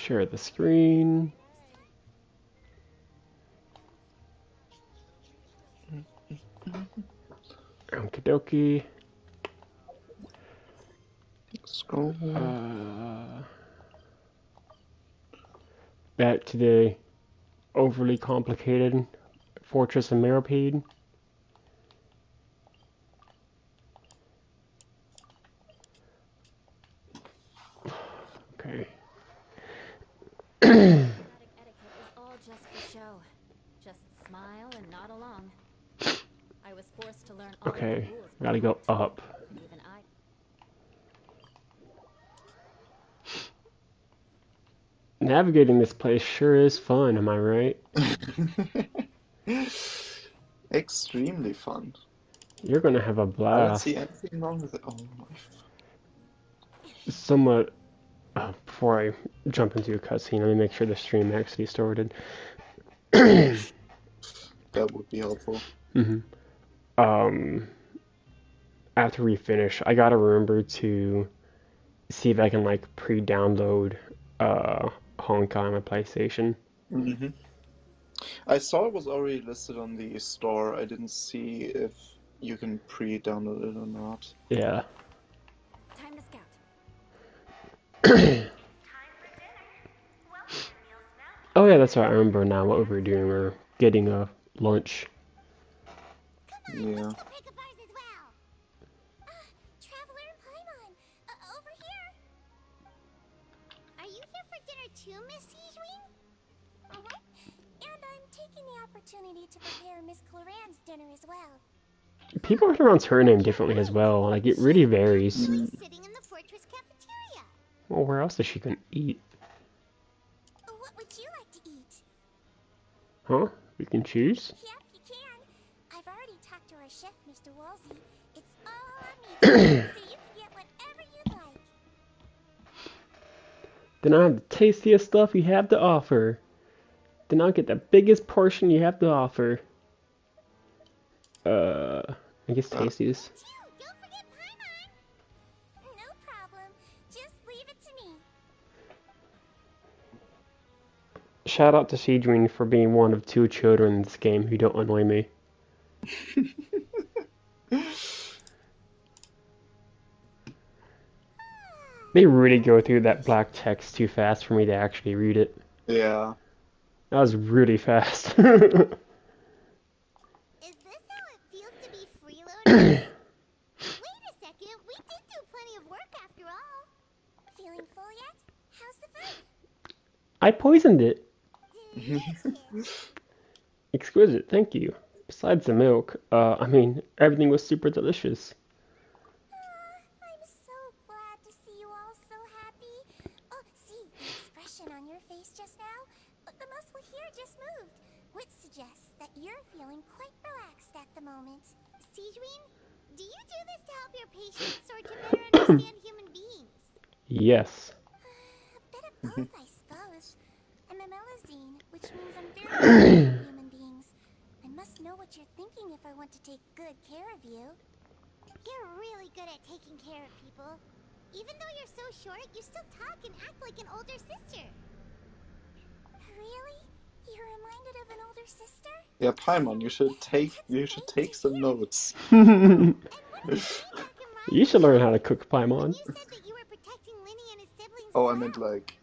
Share the screen. Okie dokie. Scroll. Back to the overly complicated Fortress of Meropide. Okay. Etiquette is all just for show. Just smile and nod along. I was forced to learn all of the Okay, rules. gotta go up. Even I. Navigating this place sure is fun, am I right? Extremely fun. You're gonna have a I don't see blast. anything wrong with it. Oh my. Somewhat. Before I jump into a cutscene, let me make sure the stream actually started. That would be helpful. After we finish, I gotta remember to see if I can like pre-download Honkai on my PlayStation. Mm-hmm. I saw it was already listed on the store. I didn't see if you can pre-download it or not. Yeah. Time to scout. Oh yeah, that's right. I remember now what we were doing. We were getting a lunch. Yeah. Pick up ours as well. Traveler and Paimon, over here. Are you here for dinner too, Miss Sijwing? And I'm taking the opportunity to prepare Miss Cloran's dinner as well. People pronounce her name differently as well. Like it really varies. She's sitting in the fortress cafeteria. Well, where else is she gonna eat? What would you like to eat? Huh? We can choose? Yep, you can. I've already talked to our chef, Mr. Wolsey. It's all on me, so you can get whatever you'd like. Then I have the tastiest stuff you have to offer. Then I'll get the biggest portion you have to offer. I guess tastiest. Don't forget Paimon. No problem. Just leave it to me. Shout out to Seedwing for being one of 2 children in this game who don't annoy me. They really go through that black text too fast for me to actually read it. Yeah. That was really fast. Is this how it feels to be freeloading? Wait a second, we did do plenty of work after all. Feeling full yet? How's the food? I poisoned it. Delicious. Exquisite, thank you. Besides the milk, everything was super delicious. I'm so glad to see you all so happy. Oh, see, the expression on your face just now? The muscle here just moved, which suggests that you're feeling quite relaxed at the moment. Sijween, do you do this to help your patients or to better understand human beings? Yes. A bit of both, I suppose. I'm a melazine, which means I'm very good at human beings. I must know what you're thinking if I want to take good care of you. You're really good at taking care of people. Even though you're so short, you still talk and act like an older sister. Really? You're reminded of an older sister? Yeah, Paimon, you should take some notes. You And what did you mean back in my should learn how to days? cook When Paimon. you said that you were protecting Linny and his siblings Oh, as I meant well. like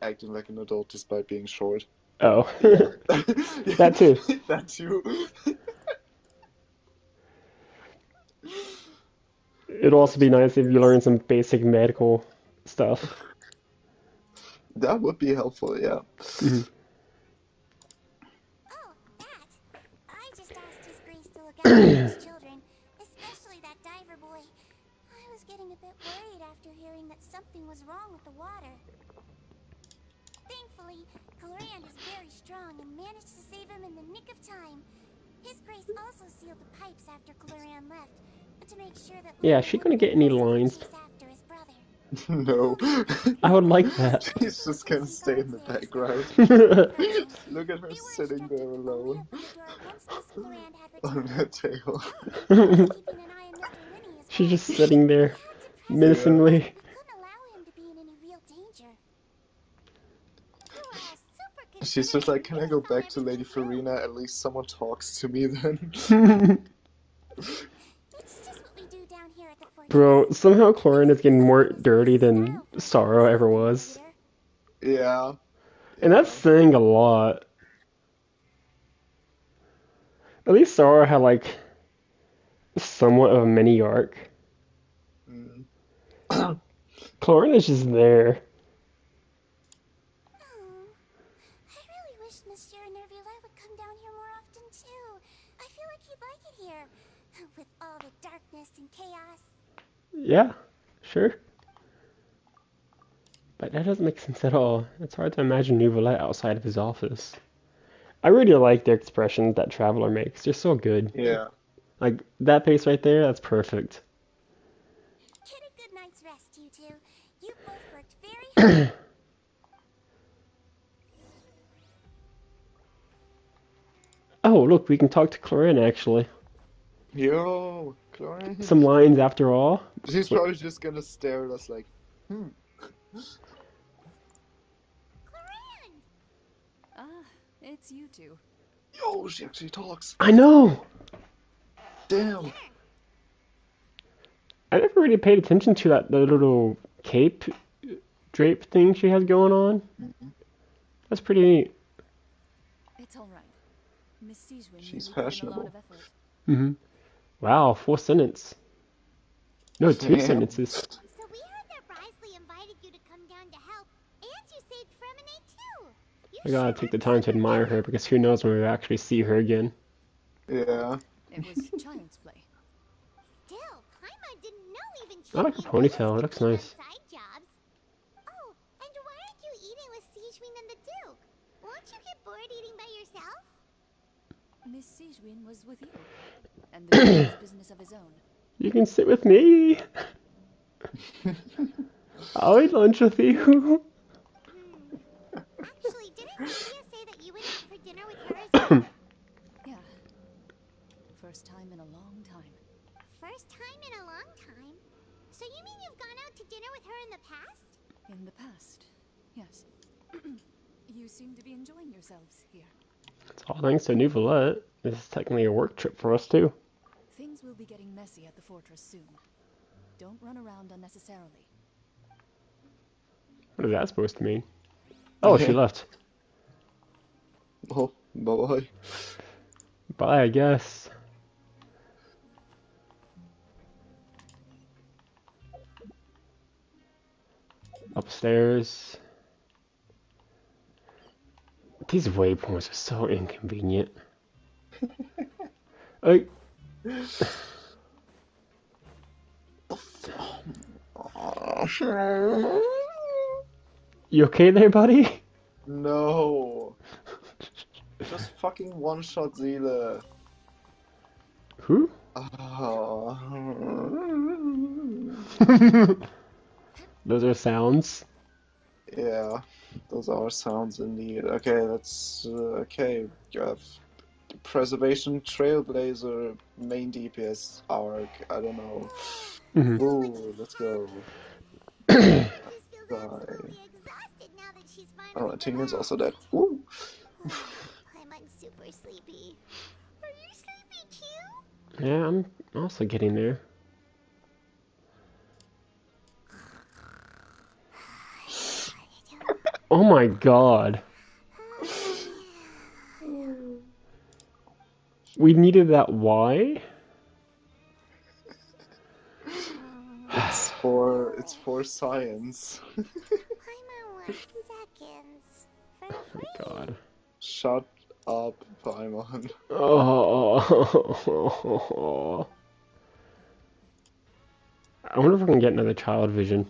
acting like an adult despite being short. Oh. Yeah. That too. That too. It'd also be nice if you learn some basic medical stuff. That would be helpful, yeah. Mhm. Oh, that. I just asked His Grace to look out for his children, especially that diver boy. I was getting a bit worried after hearing that something was wrong with the water. Thankfully, Cloran is very strong and managed to save him in the nick of time. His Grace also sealed the pipes after Cloran left, to make sure that Yeah, Linny is she gonna wouldn't get any impulsively lines? chase after his brother. No. I would like that. She's just gonna stay in the background. Look at her They were sitting there instructed to only alone open the door once Miss Cloran had on returned. that table. I was keeping an eye on Mr. Linny as She's well. just sitting there We had to press him, Yeah. menacingly. but we couldn't allow him to be in any real danger. are all super She's just like, can I go considerate and back to nice on Lady everything you do. Farina? At least someone talks to me then. It's just what we do down here at the fortress. Bro, somehow Chlorine is getting more It's dirty style than for a Sorrow ever sylvan was. navigator. Yeah. And that's Yeah. saying a lot. At least Sorrow had like somewhat of a mini arc. Mm. Chlorine is just there. Oh, I really wish Monsieur Nervula would come down here more often too. I feel like he'd like it here, with all the darkness and chaos. Yeah, sure. But that doesn't make sense at all. It's hard to imagine Neuvillette outside of his office. I really like the expressions that Traveler makes. They're so good. Yeah. Like, that pace right there, that's perfect. Get a good night's rest, you two. You both worked very hard. Oh, look, we can talk to Chlorine, actually. Yo, Chlorine. Some lines after all. She's probably just gonna stare at us like, Cloran! Ah, it's you two. yo, she actually talks. I know! Damn. I never really paid attention to the little cape drape thing she has going on. That's pretty neat. It's all right. Miss Sijwin She's really put in a lot fashionable. of effort. Mm-hmm. Wow, full sentence. No, two Yeah. sentences. So we heard that Brisley invited you to come down to help, and you saved Fremine too. You I gotta sure take the worked time to super admire her hard. because who knows when we actually see her again. Yeah. It was child's play. Still, Paimon didn't know even I like the champion ponytail, it looks could nice. keep on side jobs. Oh, and why aren't you eating with Sijwin and the Duke? Won't you get bored eating by yourself? Miss Sijwin was with you, and the Duke has business of his own. You can sit with me. I'll eat lunch with you. Actually, didn't Lydia say that you went out for dinner with her as well? Yeah. First time in a long time. First time in a long time. So you mean you've gone out to dinner with her in the past? In the past, yes. You seem to be enjoying yourselves here. It's all thanks to Neuvillette. This is technically a work trip for us too. Things will be getting messy at the fortress soon. Don't run around unnecessarily. What is that supposed to mean? Oh, she left. Oh, bye-bye. Bye, I guess. Upstairs. These waypoints are so inconvenient. Like, you okay there, buddy? No. Just fucking one-shot Seele. Who? Ah. Those are sounds. Yeah, those are sounds indeed. Okay, let's. Okay, you have Preservation Trailblazer main DPS arc. I don't know. Mhm. Ooh, let's go. I just feel Bye. absolutely exhausted now that she's Oh, finally and Tingin's relaxed. also dead. Woo! I'm super sleepy. Are you sleepy too? Yeah, I'm also getting there. Oh my god. We needed that Y? It's for science. Paimon wants seconds. For free. God. Shut up, Paimon. Oh. I wonder if we can get another child vision.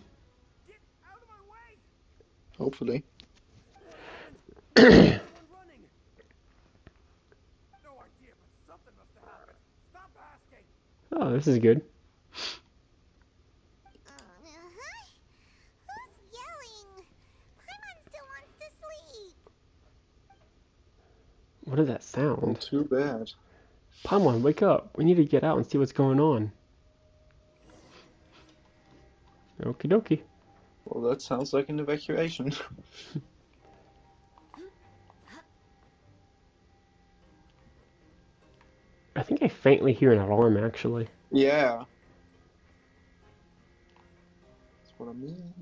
Hopefully. Oh, this is good. Who's yelling? Paimon still wants to sleep. What is that Well, sound? too bad. Paimon, wake up. We need to get out and see what's going on. Okie dokie. Well, that sounds like an evacuation. I think I faintly hear an alarm, actually. Yeah. That's what I mean.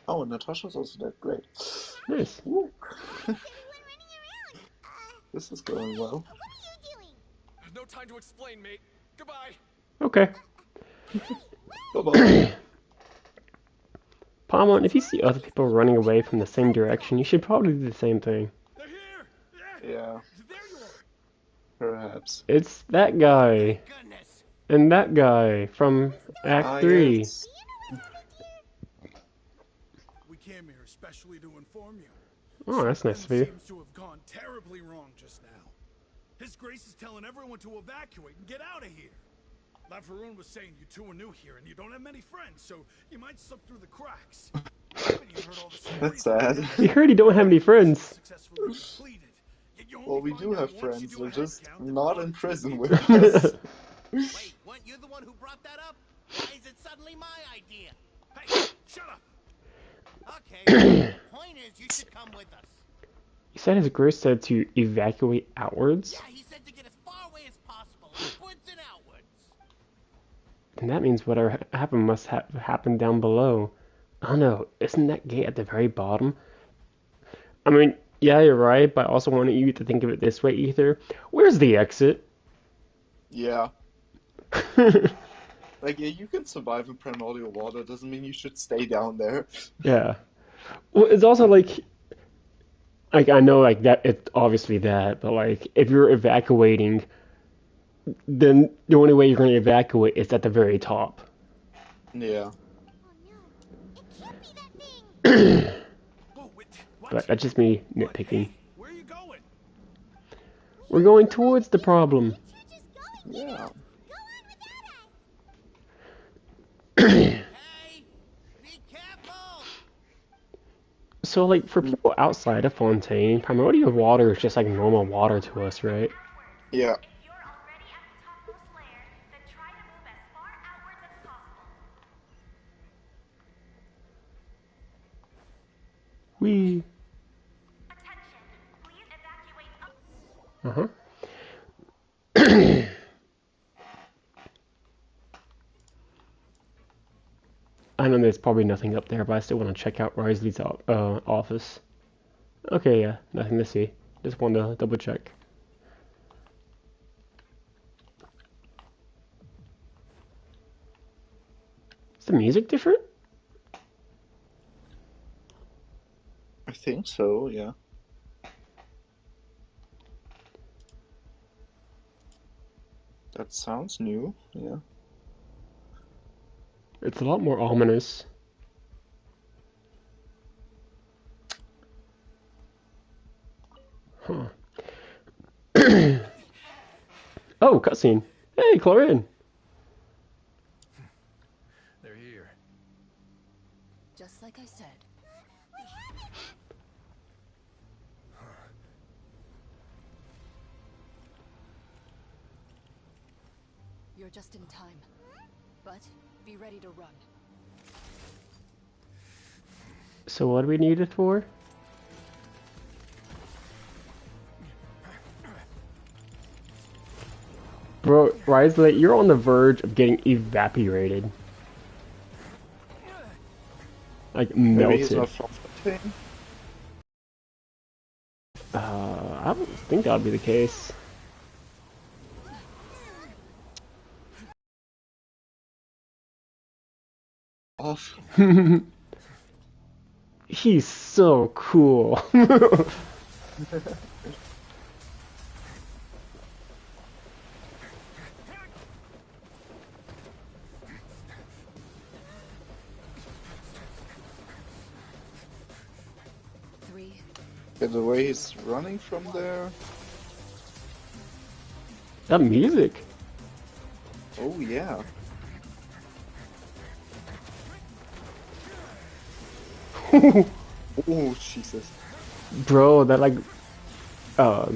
Oh, and Natasha's also dead. Great. Nice. Woo. Everyone running around. This is going well. What are you doing? There's no time to explain, mate. Goodbye. Okay. Bye-bye. Palmon, if you see other people running away from the same direction, you should probably do the same thing. They're here. Yeah, There you are. perhaps. It's that guy. Goodness. And that guy from Act 3. Yes. We came here especially to inform you. Oh, that's nice of you. Seems to have gone terribly wrong just now. His Grace is telling everyone to evacuate and get out of here. Laveroon was saying you two are new here and you don't have many friends, so you might slip through the cracks. But you heard all the That's stories sad. We heard you don't have any friends. successfully completed. Yet you only Well, we find do out have once you friends, do they're a just head count that not one, in two prison people- with us. Wait, weren't you the one who brought that up? Why is it suddenly my idea? Hey, shut up! Okay, well, the point is you should come with us. He said his Grace said to evacuate outwards. Yeah, he said to get as far away as possible, upwards and outwards. And that means whatever happened must have happened down below. Oh no, isn't that gate at the very bottom? I mean, yeah, you're right, but I also wanted you to think of it this way, Ether. Where's the exit? Yeah. Like, yeah, you can survive in primordial water, doesn't mean you should stay down there. Yeah. Well, it's also like I know like that it's obviously that, but like if you're evacuating, then the only way you're going to evacuate is at the very top. Yeah. Oh no, it can't be that thing. Whoa, wait, what? But that's just me What? nitpicking. Hey, where are you going? We're going towards the problem. You're just going. Yeah. Go on without us. Hey, be careful! So like for people outside of Fontaine, primordial water is just like normal water to us, right? Yeah. If you're already at the topmost layer, then try to move as far outwards as possible. We. Attention, please evacuate up. Uh-huh. I know there's probably nothing up there, but I still want to check out Risley's office. Okay, yeah, nothing to see. Just wanted to double check. Is the music different? I think so, yeah. That sounds new, yeah. It's a lot more ominous. Huh. Oh, cutscene. Hey, Chlorine. They're here. Just like I said. You're just in time. But be ready to run. So what do we need it for? Bro, Risley, you're on the verge of getting evaporated. Like Maybe he's melted. not from Fontaine? I don't think that would be the case. Off. He's so cool. Three. Yeah, the way he's running from there. That music. Oh, yeah. Oh, Jesus. Bro, that like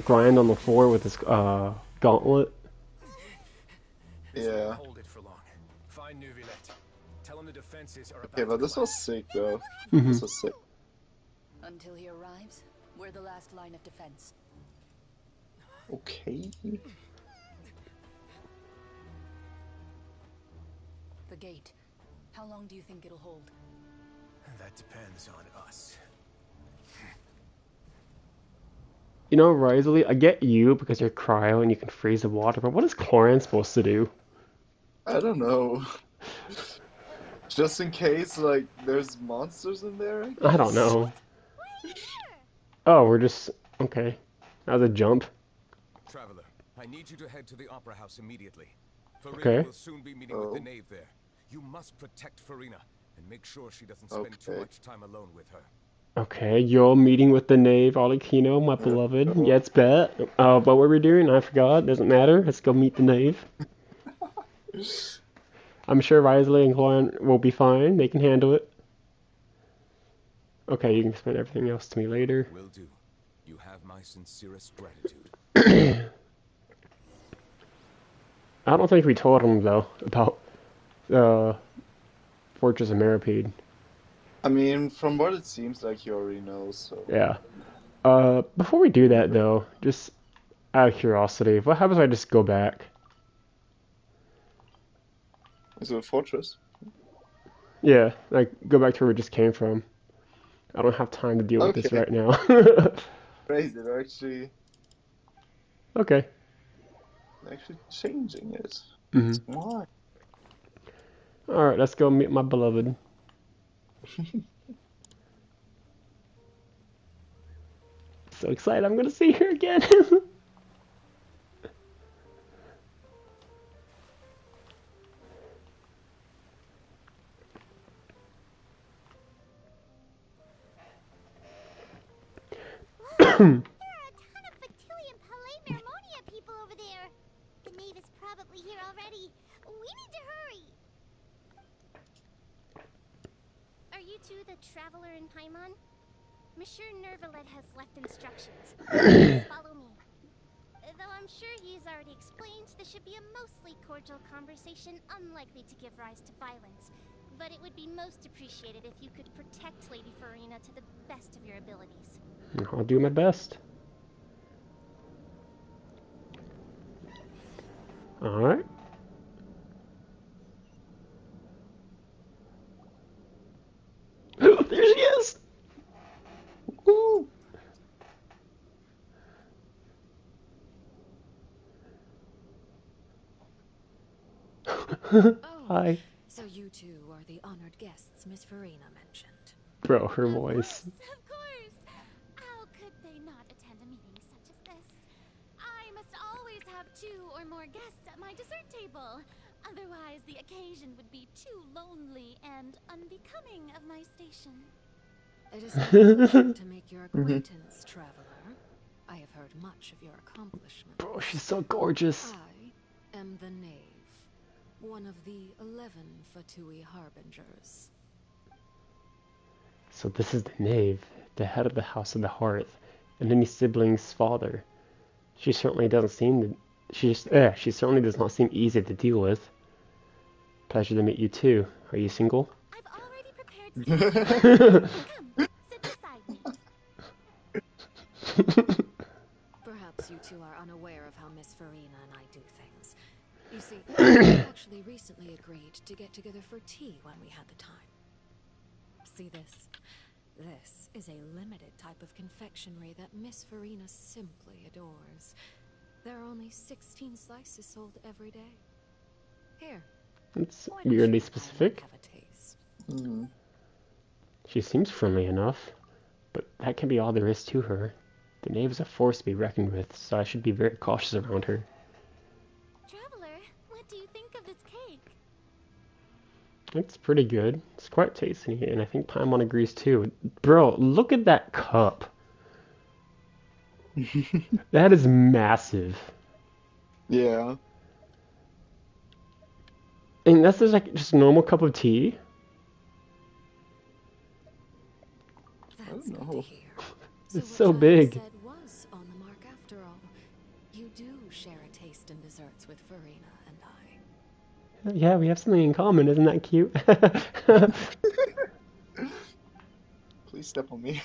grind on the floor with his gauntlet. This won't Yeah. hold it for long. Find Neuvillette. Tell him the defenses are about Okay, but to this was collapse. sick, though. Mhm. This was sick. Until he arrives, we're the last line of defense. Okay. The gate. How long do you think it'll hold? That depends on us. You know, Risley, I get you because you're cryo and you can freeze the water, but what is chlorine supposed to do? I don't know. Just in case, like, there's monsters in there, I I don't guess. know. Oh, we're just... Okay. That was a jump. Traveler, I need you to head to the Opera House immediately. Farina Okay. will soon be meeting with the Oh. knave there. You must protect Farina and make sure she doesn't spend too Okay. much time alone with her. Okay, you're meeting with the knave, ARLECCHINO, my beloved. Yeah, it's bet. What were we doing? I forgot. Doesn't matter. Let's go meet the knave. I'm sure Risley and Chlorine will be fine. They can handle it. Okay, you can explain everything else to me later. Will do. You have my sincerest gratitude. I don't think we told him, though, about Fortress of Meripede. I mean, from what it seems like, he already knows, so... Yeah. Before we do that, though, just out of curiosity, what happens if I just go back? Is it a fortress? Yeah, like, go back to where we just came from. I don't have time to deal with this Okay. right now. Crazy, they're actually Okay. changing it. Mhm. Why? Alright, let's go meet my beloved. So excited, I'm gonna see her again. There are a ton of Fatui and Palais Mermonia people over there. The knave is probably here already. We need to hurry. Are you two the traveler in Paimon? Monsieur Nervalet has left instructions. Please follow me. Though I'm sure he's already explained, this should be a mostly cordial conversation, unlikely to give rise to violence. But it would be most appreciated if you could protect Lady Farina to the best of your abilities. I'll do my best. Alright. There she is! Woo! Hi. So you two are the honored guests Miss Farina mentioned. Bro, her Of voice. course. How could they not attend a meeting such as this? I must always have 2 or more guests at my dessert table. Otherwise, the occasion would be too lonely and unbecoming of my station. It is my pleasure to make your acquaintance, traveler. I have heard much of your accomplishments. Bro, she's so gorgeous. I am the knave, one of the 11 Fatui harbingers. So this is the knave, the head of the House of the Hearth, and any sibling's father. She certainly doesn't seem to... she certainly does not seem easy to deal with. Pleasure to meet you too. Are you single? I've already prepared Come, sit beside me. Perhaps you two are unaware of how Miss Farina and I do things. You see, we actually recently agreed to get together for tea when we had the time. See this? This is a limited type of confectionery that Miss Farina simply adores. There are only 16 slices sold every day. Here. It's why don't you weirdly try and specific. have a taste? Mhm. She seems friendly enough, but that can be all there is to her. The knave is a force to be reckoned with, so I should be very cautious around her. Traveler, what do you think of this cake? It's pretty good. It's quite tasty, and I think Paimon agrees too. Bro, look at that cup. That is massive. Yeah. And that's just a normal cup of tea? That's don't good know. to hear. It's what so Giles big. said was on the mark after all. You do share a taste in desserts with Farina and I. Yeah, we have something in common. Isn't that cute? Please step on me.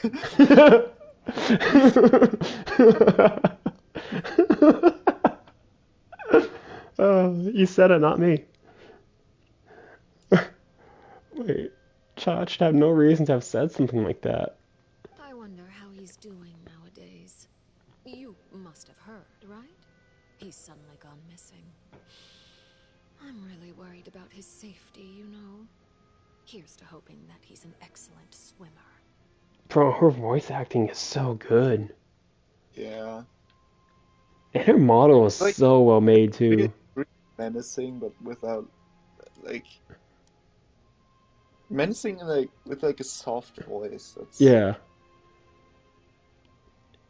Oh, you said it, not me. Wait, Chad should have no reason to have said something like that. I wonder how he's doing nowadays. You must have heard, right? He's suddenly gone missing. I'm really worried about his safety, you know. Here's to hoping that he's an excellent swimmer. Bro, her voice acting is so good. Yeah. And her model is Like, so well made, too. really menacing, but without, like, menacing, like, with, like, a soft voice. That's... Yeah.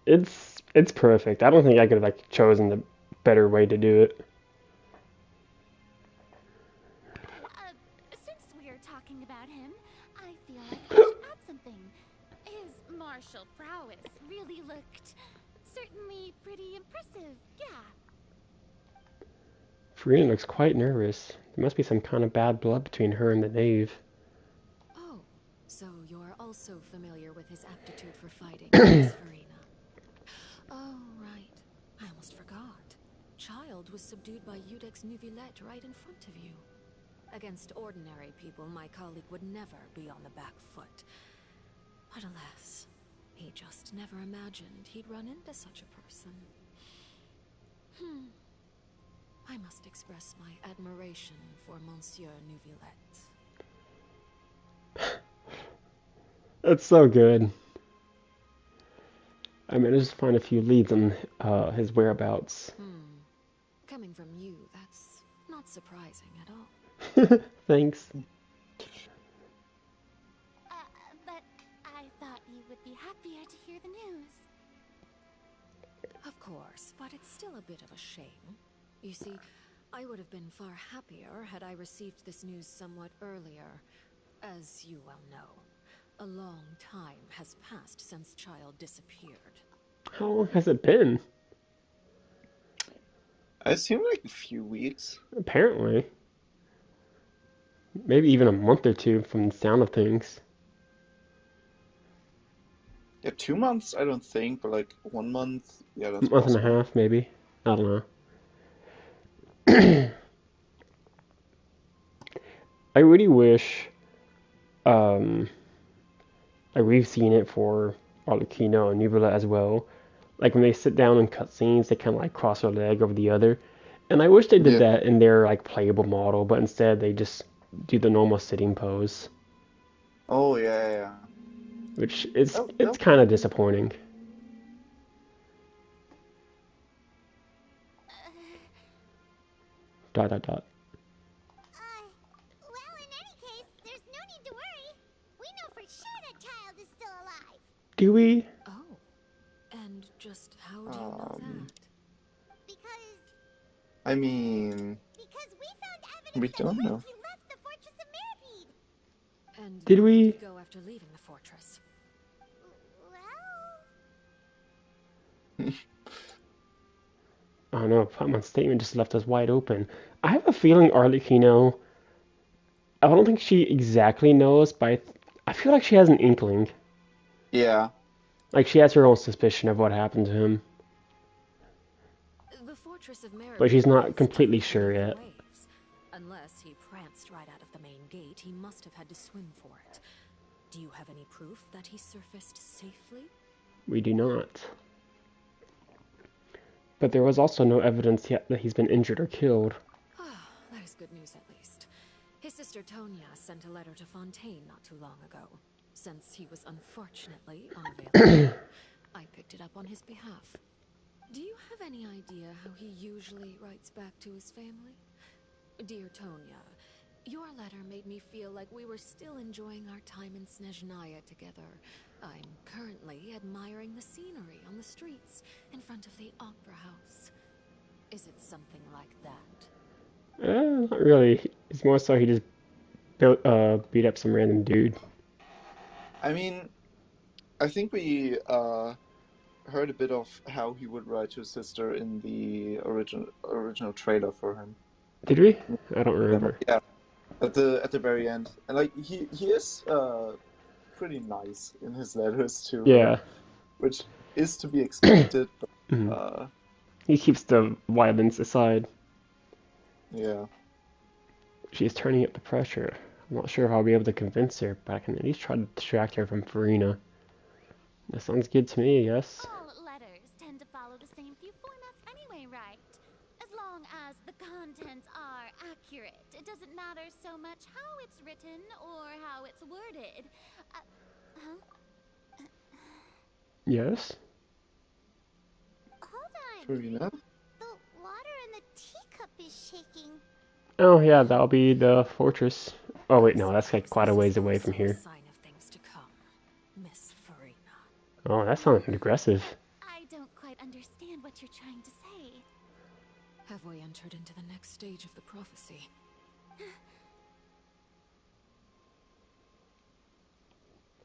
It's perfect. I don't think I could have, like, chosen a better way to do it. Since we're talking about him, I feel like I should add something. His martial prowess really looked certainly pretty impressive, yeah. Farina looks quite nervous. There must be some kind of bad blood between her and the knave. Oh, so you're also familiar with his aptitude for fighting, Miss Farina. Oh, right. I almost forgot. Child was subdued by Udex Nuvillette right in front of you. Against ordinary people, my colleague would never be on the back foot. But alas, he just never imagined he'd run into such a person. I must express my admiration for Monsieur Nuvillette. That's so good. I managed to find a few leads on his whereabouts. Coming from you, that's not surprising at all. Thanks. But I thought you would be happier to hear the news. Of course, but it's still a bit of a shame. You see, I would have been far happier had I received this news somewhat earlier. As you well know, a long time has passed since Child disappeared. How long has it been? I assume like a few weeks. Apparently. Maybe even a month or two from the sound of things. Yeah, 2 months, I don't think, but like 1 month, yeah, that's A month and a possible. half, maybe. I don't know. I really wish, like we've seen it for Arlecchino and Nuvola as well. Like when they sit down in cutscenes, they kind of like cross their leg over the other. And I wish they did Yeah. that in their like playable model, but instead they just do the normal sitting pose, Oh, yeah. which is Oh, it's no. kind of disappointing. Dot dot dot. Well, in any case, there's no need to worry. We know for sure that Child is still alive. Do we? Oh, and just how do you know that? Because I mean, we found we evidence that don't know. he left the Fortress of Mirrorpeed. And Did where we? did he go after leaving the fortress? Well, I don't know. Paimon's statement just left us wide open. I have a feeling Arlecchino. I don't think she exactly knows, but I feel like she has an inkling. Yeah. Like she has her own suspicion of what happened to him, The Fortress of Mirrorpeed but she's not is completely deep sure beneath yet. the waves. Unless he pranced right out of the main gate, he must have had to swim for it. Do you have any proof that he surfaced safely? We do not. But there was also no evidence yet that he's been injured or killed. Ah, that is good news at least. His sister Tonya sent a letter to Fontaine not too long ago. Since he was unfortunately unavailable, I picked it up on his behalf. Do you have any idea how he usually writes back to his family? Dear Tonya, your letter made me feel like we were still enjoying our time in Snezhnaya together. I'm currently admiring the scenery on the streets in front of the Opera House. Is it something like that? Not really. It's more so he just beat up some random dude. I mean, I think we heard a bit of how he would write to his sister in the original trailer for him. Did we? I don't remember. Yeah, at the very end, and like he is pretty nice in his letters to her, Yeah. which is to be expected. But, Mhm. He keeps the violence aside. Yeah. She's turning up the pressure. I'm not sure if I'll be able to convince her, but I can at least try to distract her from Farina. That sounds good to me, I guess. All letters tend to follow the same few formats anyway, right? As long as the contents are accurate, it doesn't matter so much how it's written or how it's worded. Huh? Yes? Hold on. Farina? The water in the teacup is shaking. Oh yeah, that'll be the fortress. Oh wait, no, that's like quite a ways away from Also a here. sign of things to come, Miss Farina. Oh, that sounded aggressive. I don't quite understand what you're trying to say. Have we entered into the next stage of the prophecy?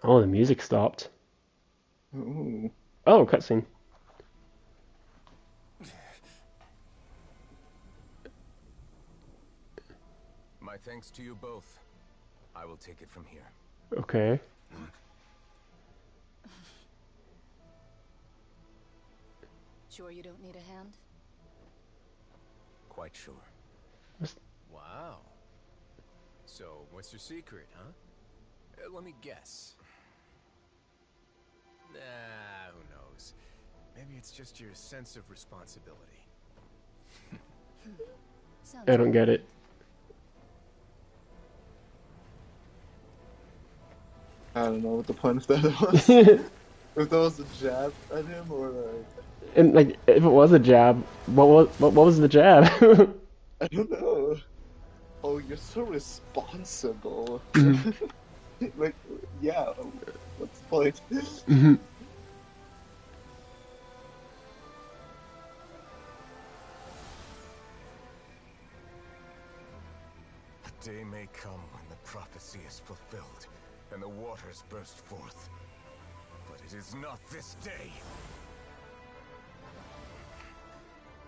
Oh, the music stopped. Ooh. Oh, cutscene. My thanks to you both. I will take it from here. Okay. Sure you don't need a hand? Quite sure. Wow. So, what's your secret, huh? Let me guess. Nah, who knows? Maybe it's just your sense of responsibility. I don't get it. I don't know what the point of that was. If that was a jab at him or like... And like, if it was a jab, what was the jab? I don't know. Oh, you're so responsible. Like, yeah, what's the point? A day may come when the prophecy is fulfilled and the waters burst forth. But it is not this day.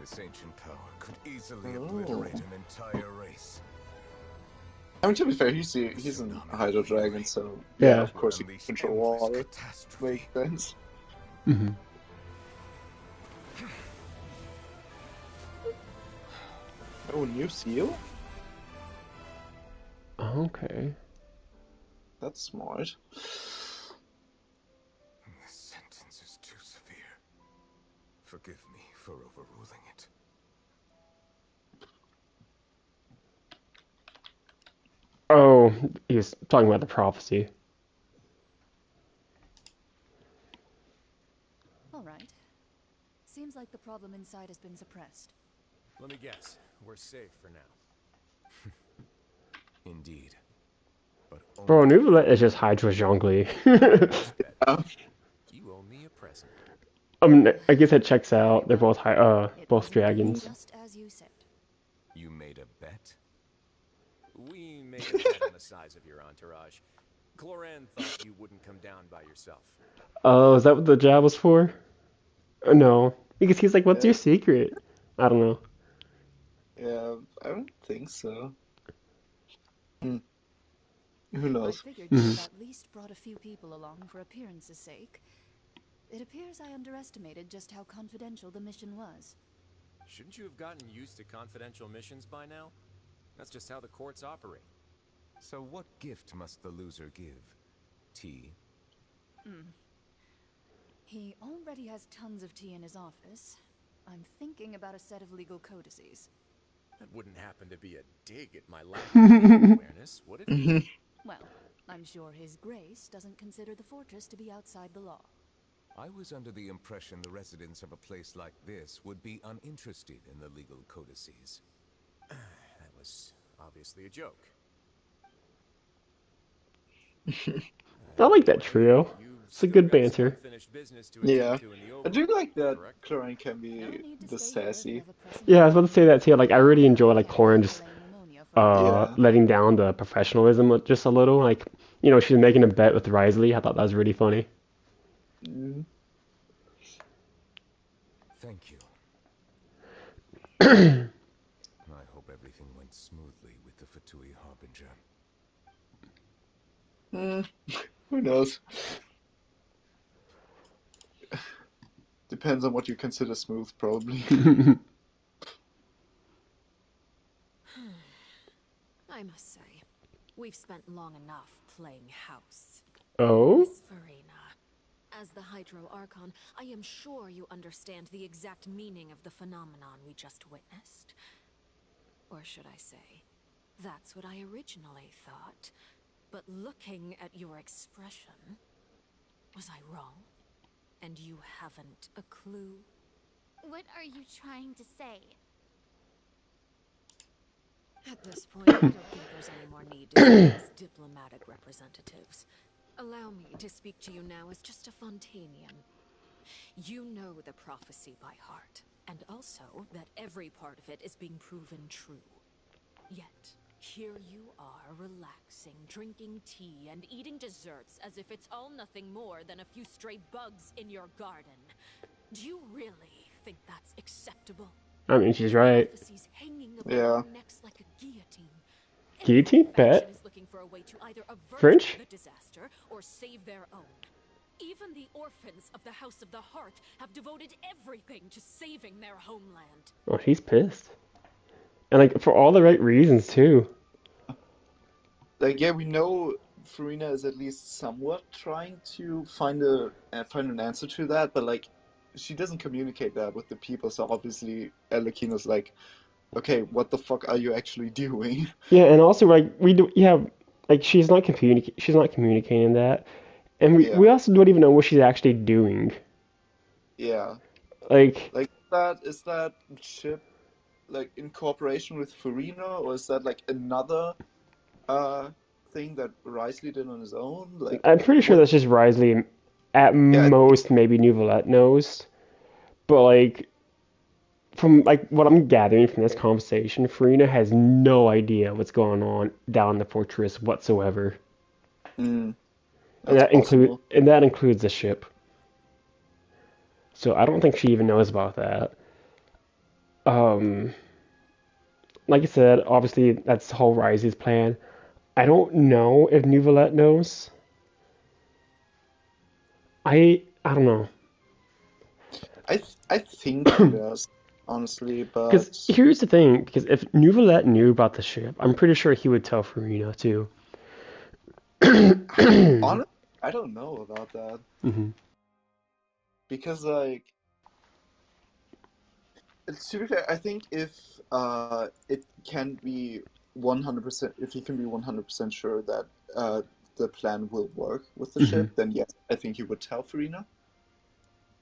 This ancient power could easily obliterate an entire race. I mean, to be fair, he's an Hydro Dragon, so Yeah. of course he can control water. Makes sense. Mm-hmm. Oh, new seal? Okay. That's smart. This sentence is too severe. Forgive me for overruling it. Oh, he was talking about the prophecy. All right. Seems like the problem inside has been suppressed. Let me guess. We're safe for now. Indeed. But Bro, only Nouvelle is just Hydra Zhongli. You owe me a present. I guess that checks out. They're both both dragons. Just as you said. you made a bet? We made a bet on the size of your entourage. Cloran thought you wouldn't come down by yourself. Oh, is that what the jab was for? No, because he's like, "What's Yeah. your secret?" I don't know. Yeah, I don't think so. Who I knows? figured you had at least brought a few people along for appearance's sake. It appears I underestimated just how confidential the mission was. Shouldn't you have gotten used to confidential missions by now? That's just how the courts operate. So what gift must the loser give? Tea? He already has tons of tea in his office. I'm thinking about a set of legal codices. That wouldn't happen to be a dig at my lack of legal awareness, would it? Well, I'm sure His Grace doesn't consider the fortress to be outside the law. I was under the impression the residents of a place like this would be uninterested in the legal codices. That was obviously a joke. I like that trio. It's a good banter. Yeah, I do like that Chlorine can be this sassy. Yeah, I was about to say that too. Like, I really enjoy like Corin just Yeah. letting down the professionalism just a little. Like, you know, she's making a bet with Risley. I thought that was really funny. Thank you. I hope everything went smoothly with the Fatui Harbinger. Who knows? depends on what you consider smooth, probably. I must say, we've spent long enough playing house. Oh? Miss Farina, as the Hydro Archon, I am sure you understand the exact meaning of the phenomenon we just witnessed. Or should I say, that's what I originally thought. But looking at your expression, was I wrong? And you haven't a clue? What are you trying to say? At this point, I don't think there's any more need to speak as diplomatic representatives. Allow me to speak to you now as just a Fontainian. You know the prophecy by heart, and also that every part of it is being proven true. Yet, here you are relaxing, drinking tea, and eating desserts as if it's all nothing more than a few stray bugs in your garden. Do you really think that's acceptable? I mean, she's right. Prophecies hanging above Yeah. your necks like a guillotine. Guillotine? Every faction Bet. is looking for a way to either avert French? the disaster or save their own. Even the orphans of the House of the Heart have devoted everything to saving their homeland. Oh, she's pissed. And, like, for all the right reasons, too. Like, yeah, we know Farina is at least somewhat trying to find an answer to that, but like, she doesn't communicate that with the people. So obviously, ARLECCHINO's like, okay, what the fuck are you actually doing? Yeah, and also, like, we do, yeah, like, she's not communicating that. And we Yeah, also don't even know what she's actually doing. yeah. Like, Like, is that ship like in cooperation with Farina, or is that like another thing that Risley did on his own? Like, I'm pretty sure what? that's just Risley. At Yeah, most, maybe Nouvellette knows. But, like, from, like, what I'm gathering from this conversation, Farina has no idea what's going on down in the fortress whatsoever. mm, And that's possible. that includes the ship. So I don't think she even knows about that. Um, like I said, obviously that's whole Rise's plan. I don't know if Nouvellette knows. I don't know. I think he does, honestly, Because but here's the thing, because if Nouvellette knew about the ship, I'm pretty sure he would tell Farina too. honestly, I don't know about that Hmm. because like to be fair, I think if it can be 100%, if he can be 100% sure that the plan will work with the Hmm. ship, then yes, I think he would tell Farina.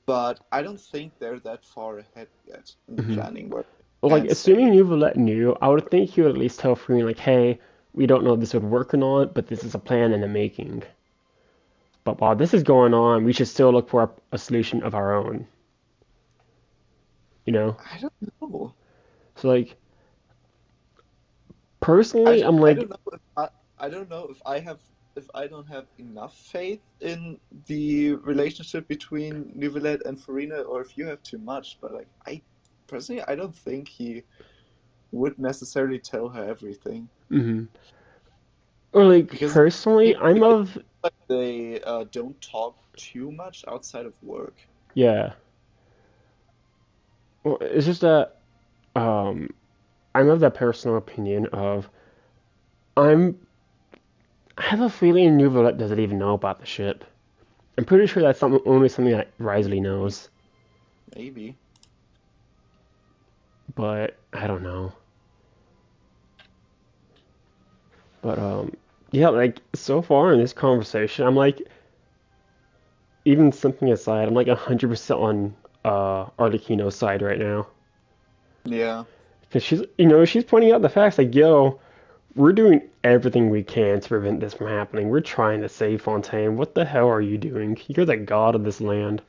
But I don't think they're that far ahead yet in the Hmm. planning where Well, they like, can assuming say, Nouvellette knew, I would think he would at least tell Farina, like, hey, we don't know if this would work or not, but this is a plan in the making. But while this is going on, we should still look for a solution of our own, you know? I don't know. So, like, personally, I'm I like, don't know if I don't know if I don't have enough faith in the relationship between Neuvillette and Farina, or if you have too much. But like, I personally, I don't think he would necessarily tell her everything mhm. Or like, because personally, I'm it of, seems like they don't talk too much outside of work. yeah. Well, it's just that, um, I'm of that personal opinion of, I'm, I have a feeling Nouvellette doesn't even know about the ship. I'm pretty sure that's only something that Risley Maybe, knows, maybe. but I don't know. But yeah, like so far in this conversation, I'm like, even something aside, I'm like 100% on Arlecchino's side right now. Yeah, Because she's pointing out the facts like, yo, we're doing everything we can to prevent this from happening. We're trying to save Fontaine. What the hell are you doing? You're the god of this land.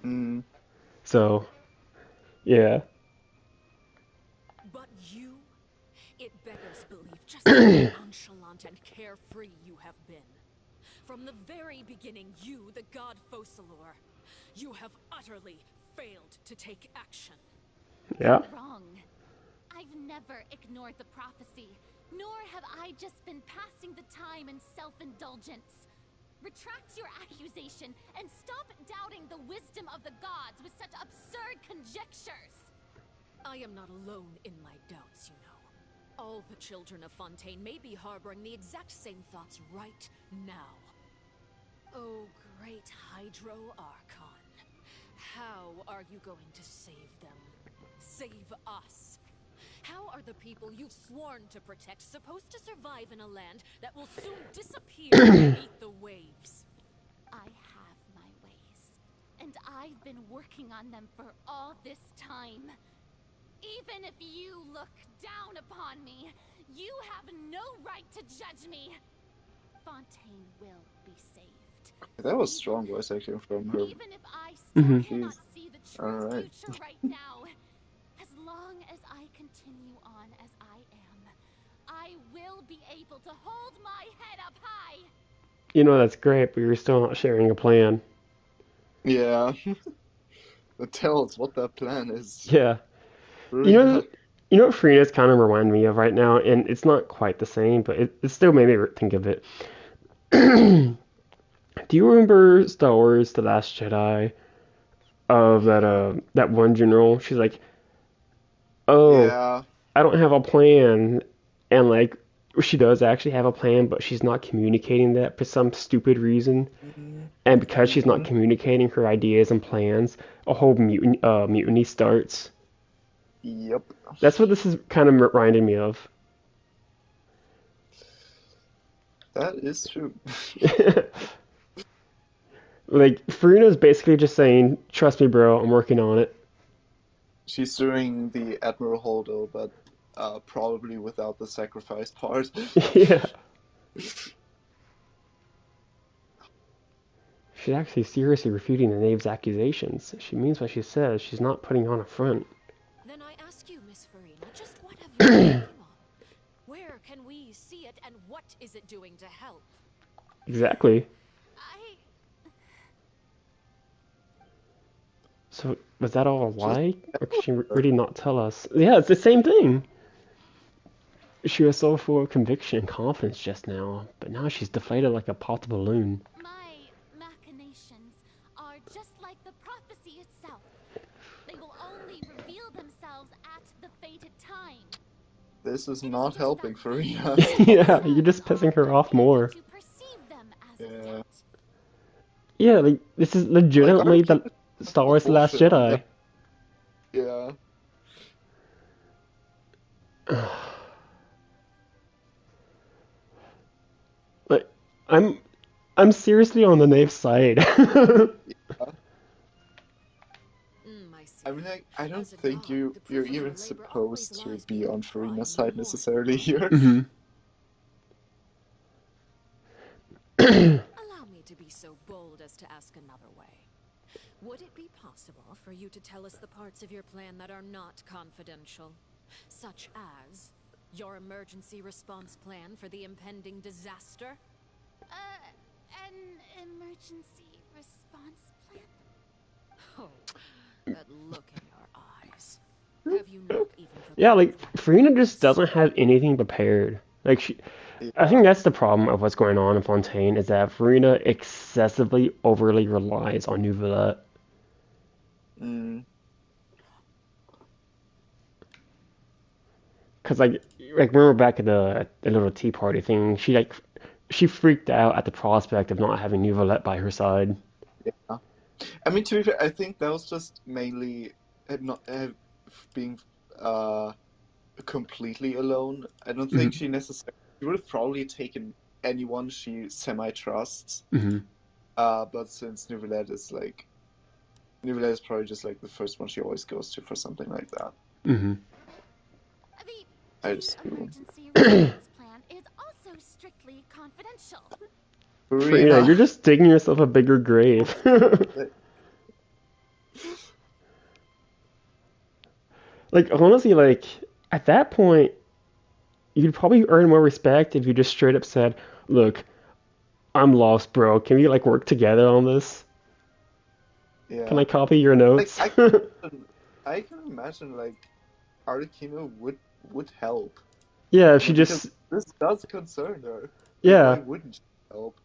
mm, So, yeah. But you? It beggars belief just how nonchalant and carefree you have been. From the very beginning, you, the god Focalor, you have utterly failed to take action. Yeah. You're wrong. I've never ignored the prophecy, nor have I just been passing the time in self-indulgence. Retract your accusation and stop doubting the wisdom of the gods with such absurd conjectures. I am not alone in my doubts, you know. All the children of Fontaine may be harboring the exact same thoughts right now. Oh, great Hydro Archon. How are you going to save them? Save us? How are the people you've sworn to protect supposed to survive in a land that will soon disappear beneath the waves? I have my ways, and I've been working on them for all this time. Even if you look down upon me, you have no right to judge me. Fontaine will be saved. That was strong voice acting from her. Even if I still Mhm. cannot see the true Alright. future right now, as long as I continue on as I am, I will be able to hold my head up high. You know that's great, but you're still not sharing a plan. Yeah. Tell us what that plan is. Yeah. You Really know, not. you know what Farina's kind of remind me of right now, and it's not quite the same, but it still made me think of it. Do you remember Star Wars: The Last Jedi? Of that one general, she's like, "Oh, Yeah. I don't have a plan," and like she does actually have a plan, but she's not communicating that for some stupid reason. And because she's not Mm-hmm. communicating her ideas and plans, a whole mutiny starts. Yep. That's what this is kind of reminding me of. That is true. Like Farina's basically just saying, "Trust me, bro, I'm working on it." She's doing the Admiral Holdo, but probably without the sacrifice part. Yeah, she's actually seriously refuting the knave's accusations. She means what she says. She's not putting on a front. Then I ask you, Miss Farina, just what have you been working on? Where can we see it, and what is it doing to help? Exactly. I... So was that all a Just lie, or could she really not tell us? Yeah, it's the same thing. She was so full of conviction and confidence just now, but now she's deflated like a popped balloon. My machinations are just like the prophecy itself. They will only reveal themselves at the fated time. this is It is not just helping that Farina. Yeah, you're just pissing her off unable more. to perceive them as of Yeah. yet. Yeah, like this is Like legitimately the Anakin Star Wars: The Last bullshit. Jedi. Yeah. Like I'm seriously on the knave's side. I see. I mean, I don't As a think god, you're the proof of even your labor always supposed to lies be beyond on the cry Farina's and side the mourning necessarily of here. Hmm. Allow me to be so bold as to ask another way. Would it be possible for you to tell us the parts of your plan that are not confidential? Such as your emergency response plan for the impending disaster? An emergency response plan? Oh, that look in your eyes. Have you not even Yeah, prepared like for my Farina just plans? doesn't have anything prepared. Like I Yeah. think that's the problem of what's going on in Fontaine is that Farina excessively overly relies on Nouvellette. Mm. Cause like remember back at the little tea party thing, she freaked out at the prospect of not having Nouvellette by her side. Yeah. I mean, to be fair, I think that was just mainly not being uh completely alone. I don't think Hmm. she necessarily. She would have probably taken anyone she semi-trusts. Hmm. But since Nouvellette is probably just like the first one she always goes to for something like that. Hmm. I The assume. emergency response plan is also strictly confidential. Farina, Farina. you're just digging yourself a bigger grave. Like honestly, like at that point, you'd probably earn more respect if you just straight up said, "Look, I'm lost, bro. Can we like work together on this? Can I Yeah. copy your Like notes?" I can imagine like Arlecchino would help. Yeah, if You she know, because just this does concern her. Like, why yeah, wouldn't she help?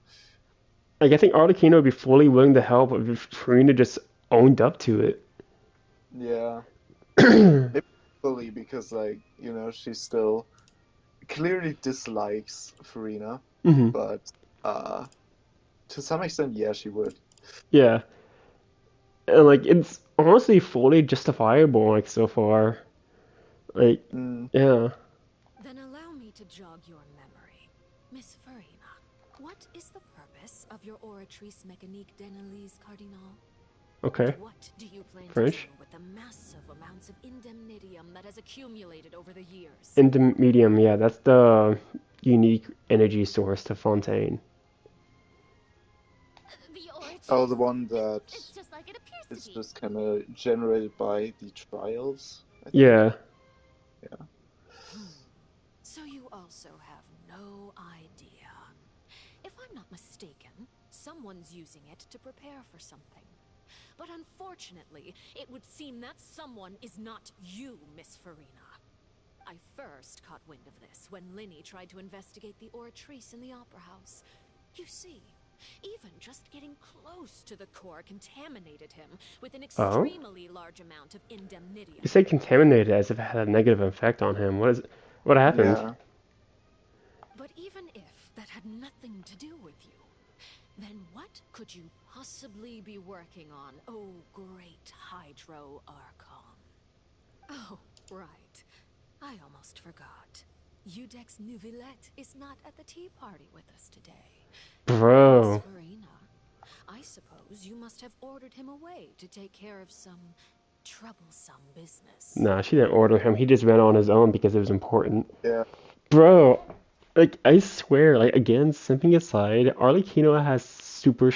Like, I think Arlecchino would be fully willing to help if Farina just owned up to it. Yeah. Maybe fully because, like, you know, she still clearly dislikes Farina, Hmm. but to some extent, yeah, she would. Yeah. And, like, it's honestly fully justifiable, like, so far. Like, Mm. yeah. Then allow me to jog your memory. Miss Farina, what is the purpose of your oratrice mécanique d'analyse cardinal? And Okay. what do you plan to do French. with the massive amounts of indemnitium that has accumulated over the years? Into medium, yeah, that's the unique energy source to Fontaine. The Oh, the Oratrice. one that It's just like it appears to is be. just kind of generated by the trials, I think. Yeah. Yeah. So you also have no idea. If I'm not mistaken, someone's using it to prepare for something. But unfortunately, it would seem that someone is not you, Miss Farina. I first caught wind of this when Linny tried to investigate the Oratrice in the Opera House. You see, even just getting close to the core contaminated him with an Oh? extremely large amount of indemnitium. You say contaminated as if it had a negative effect on him. What happened? Yeah. But even if that had nothing to do with you, then what could you possibly be working on, oh great Hydro Archon? Oh, right. I almost forgot. Udex Nouvillette is not at the tea party with us today. Miss Bro. Farina, I suppose you must have ordered him away to take care of some troublesome business. Nah, she didn't order him. He just went on his own because it was important. Yeah. Bro, like, I swear, like, again, simping aside, Arlecchino has super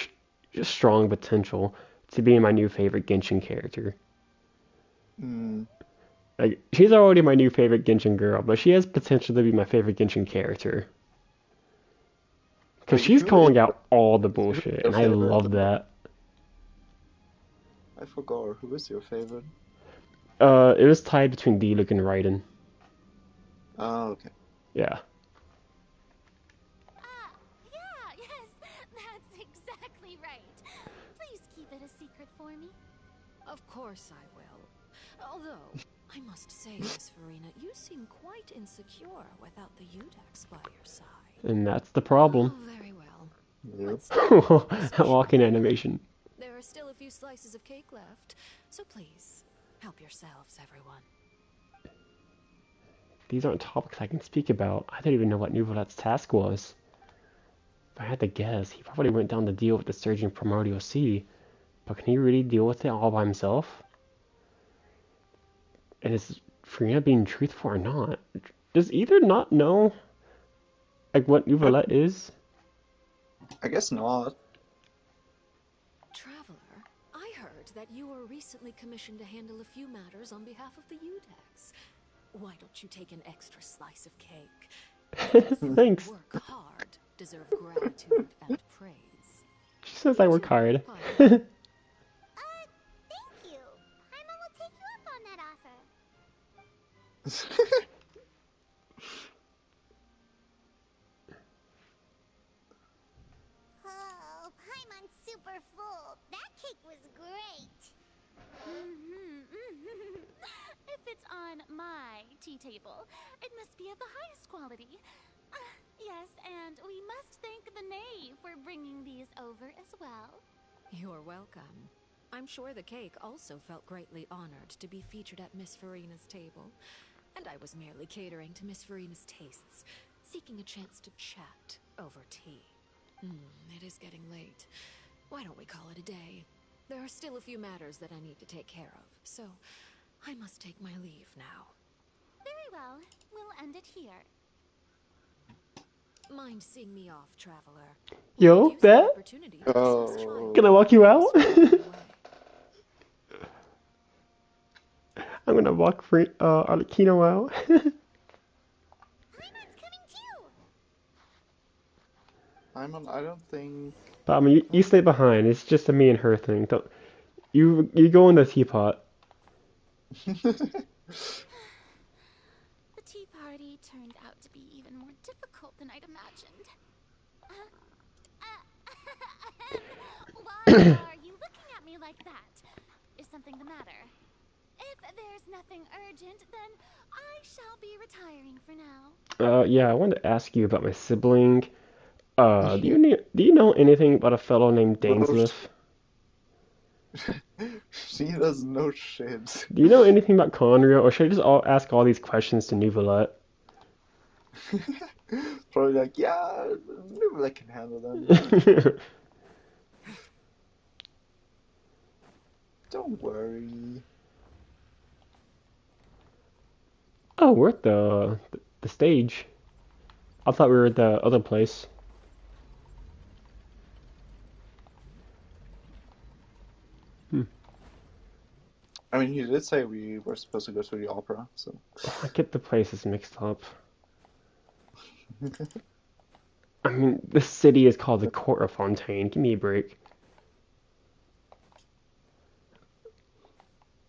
strong potential to be my new favorite Genshin character. Mm. Like, she's already my new favorite Genshin girl, but she has potential to be my favorite Genshin character. Because Wait, she's who is calling out all the who's bullshit, your and I favorite? love that. I forgot. Who is your favorite? It was tied between Diluc and Raiden. Oh, okay. Yeah. Yeah, yes, that's exactly right. Please keep it a secret for me. Of course I will. Although, I must say, Miss Farina, you seem quite insecure without the Udex by your side. And that's the problem. Oh, very well. Yep. Let's take the conversation Walking further. animation. There are still a few slices of cake left, so please, help yourselves, everyone. These aren't topics I can speak about. I don't even know what Nouvelette's task was. If I had to guess, he probably went down to deal with the surging Primordial Sea. But can he really deal with it all by himself? And is Farina being truthful or not? Does either not know, like, what Nouvelette is? I guess not. Traveler, I heard that you were recently commissioned to handle a few matters on behalf of the Udex. Why don't you take an extra slice of cake? Those Thanks. who work hard deserve gratitude and praise. She says I work hard. Thank you. Paimon will take you up on that offer. Oh, Paimon's super full. That cake was great. If it's on my tea table, it must be of the highest quality. Yes, and we must thank the knave for bringing these over as well. You're welcome. I'm sure the cake also felt greatly honored to be featured at Miss Farina's table. And I was merely catering to Miss Farina's tastes, seeking a chance to chat over tea. It is getting late. Why don't we call it a day? There are still a few matters that I need to take care of, so I must take my leave now. Very well, we'll end it here. Mind seeing me off, traveler? Yo, bet? Oh. Can I walk you out? I'm gonna walk Arlecchino out. Paimon's coming too. Paimon, I don't think. But I mean, you stay behind. It's just a me and her thing. Don't you go in the teapot. The tea party turned out to be even more difficult than I'd imagined. are you looking at me like that? Is something the matter? If there's nothing urgent, then I shall be retiring for now. Yeah, I wanted to ask you about my sibling. Do you know anything about a fellow named No, Dainsleif? she doesn't know shit. Do you know anything about Conria, or should I just ask all these questions to Neuvillette? Probably like, yeah, maybe I can handle them. Don't worry. Oh, we're at the stage. I thought we were at the other place. Hmm. I mean, he did say we were supposed to go to the opera, so. I get the places mixed up. I mean, this city is called the Court of Fontaine. Give me a break.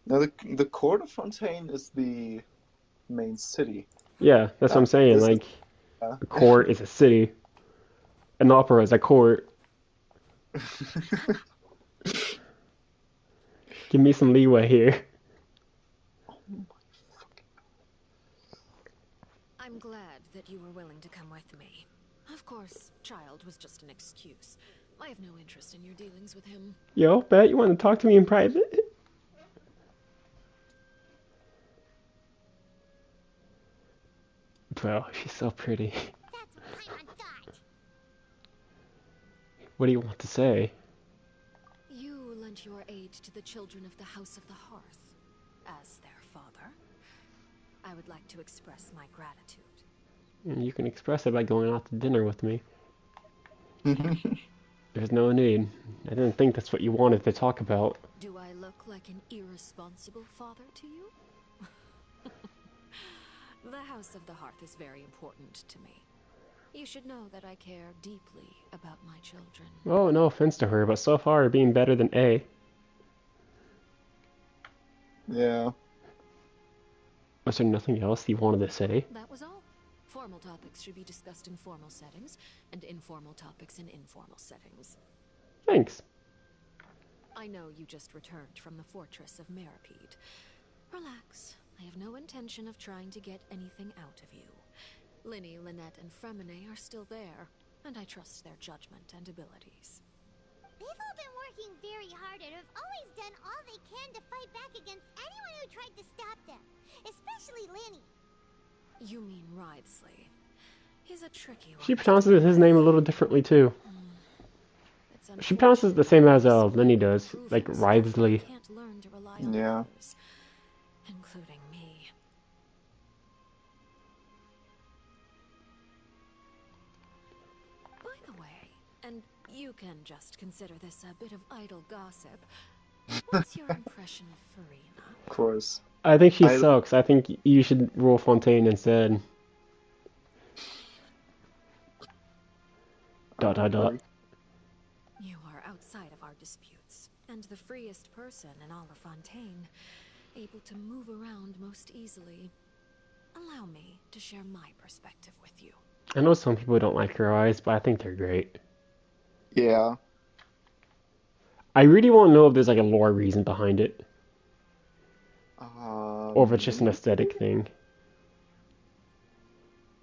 Now, the Court of Fontaine is the main city. Yeah, that's what I'm saying. This is, Like, a court is a city. An opera is a court. Give me some leeway here. I'm glad that you were willing to come with me. Of course, Child was just an excuse. I have no interest in your dealings with him. Yo, Bet, you want to talk to me in private? Bro, she's so pretty. That's what Paimon thought. What do you want to say? You lent your aid to the children of the House of the Hearth. As their father, I would like to express my gratitude. And you can express it by going out to dinner with me. There's no need. I didn't think that's what you wanted to talk about. Do I look like an irresponsible father to you? The House of the Hearth is very important to me. You should know that I care deeply about my children. Oh, no offense to her, but so far you're being better than A. Yeah. Was there nothing else you wanted to say? That was all. Formal topics should be discussed in formal settings, and informal topics in informal settings. Thanks. I know you just returned from the fortress of Meripede. Relax. I have no intention of trying to get anything out of you. Linny, Lynette, and Fremine are still there, and I trust their judgment and abilities. They've all been working very hard and have always done all they can to fight back against anyone who tried to stop them. Especially Linny. You mean Wriothesley. He's a tricky one. She pronounces his name a little differently too. She pronounces it the same as Lenny does, like Wriothesley. Yeah. Others, including me. By the way, and you can just consider this a bit of idle gossip, what's your impression of Farina? Of course. I think she sucks. I think you should rule Fontaine instead. Dot dot dot. You are outside of our disputes, and the freest person in all of Fontaine, able to move around most easily. Allow me to share my perspective with you. I know some people don't like her eyes, but I think they're great. Yeah. I really want to know if there's like a lore reason behind it. Or if it's just an aesthetic thing.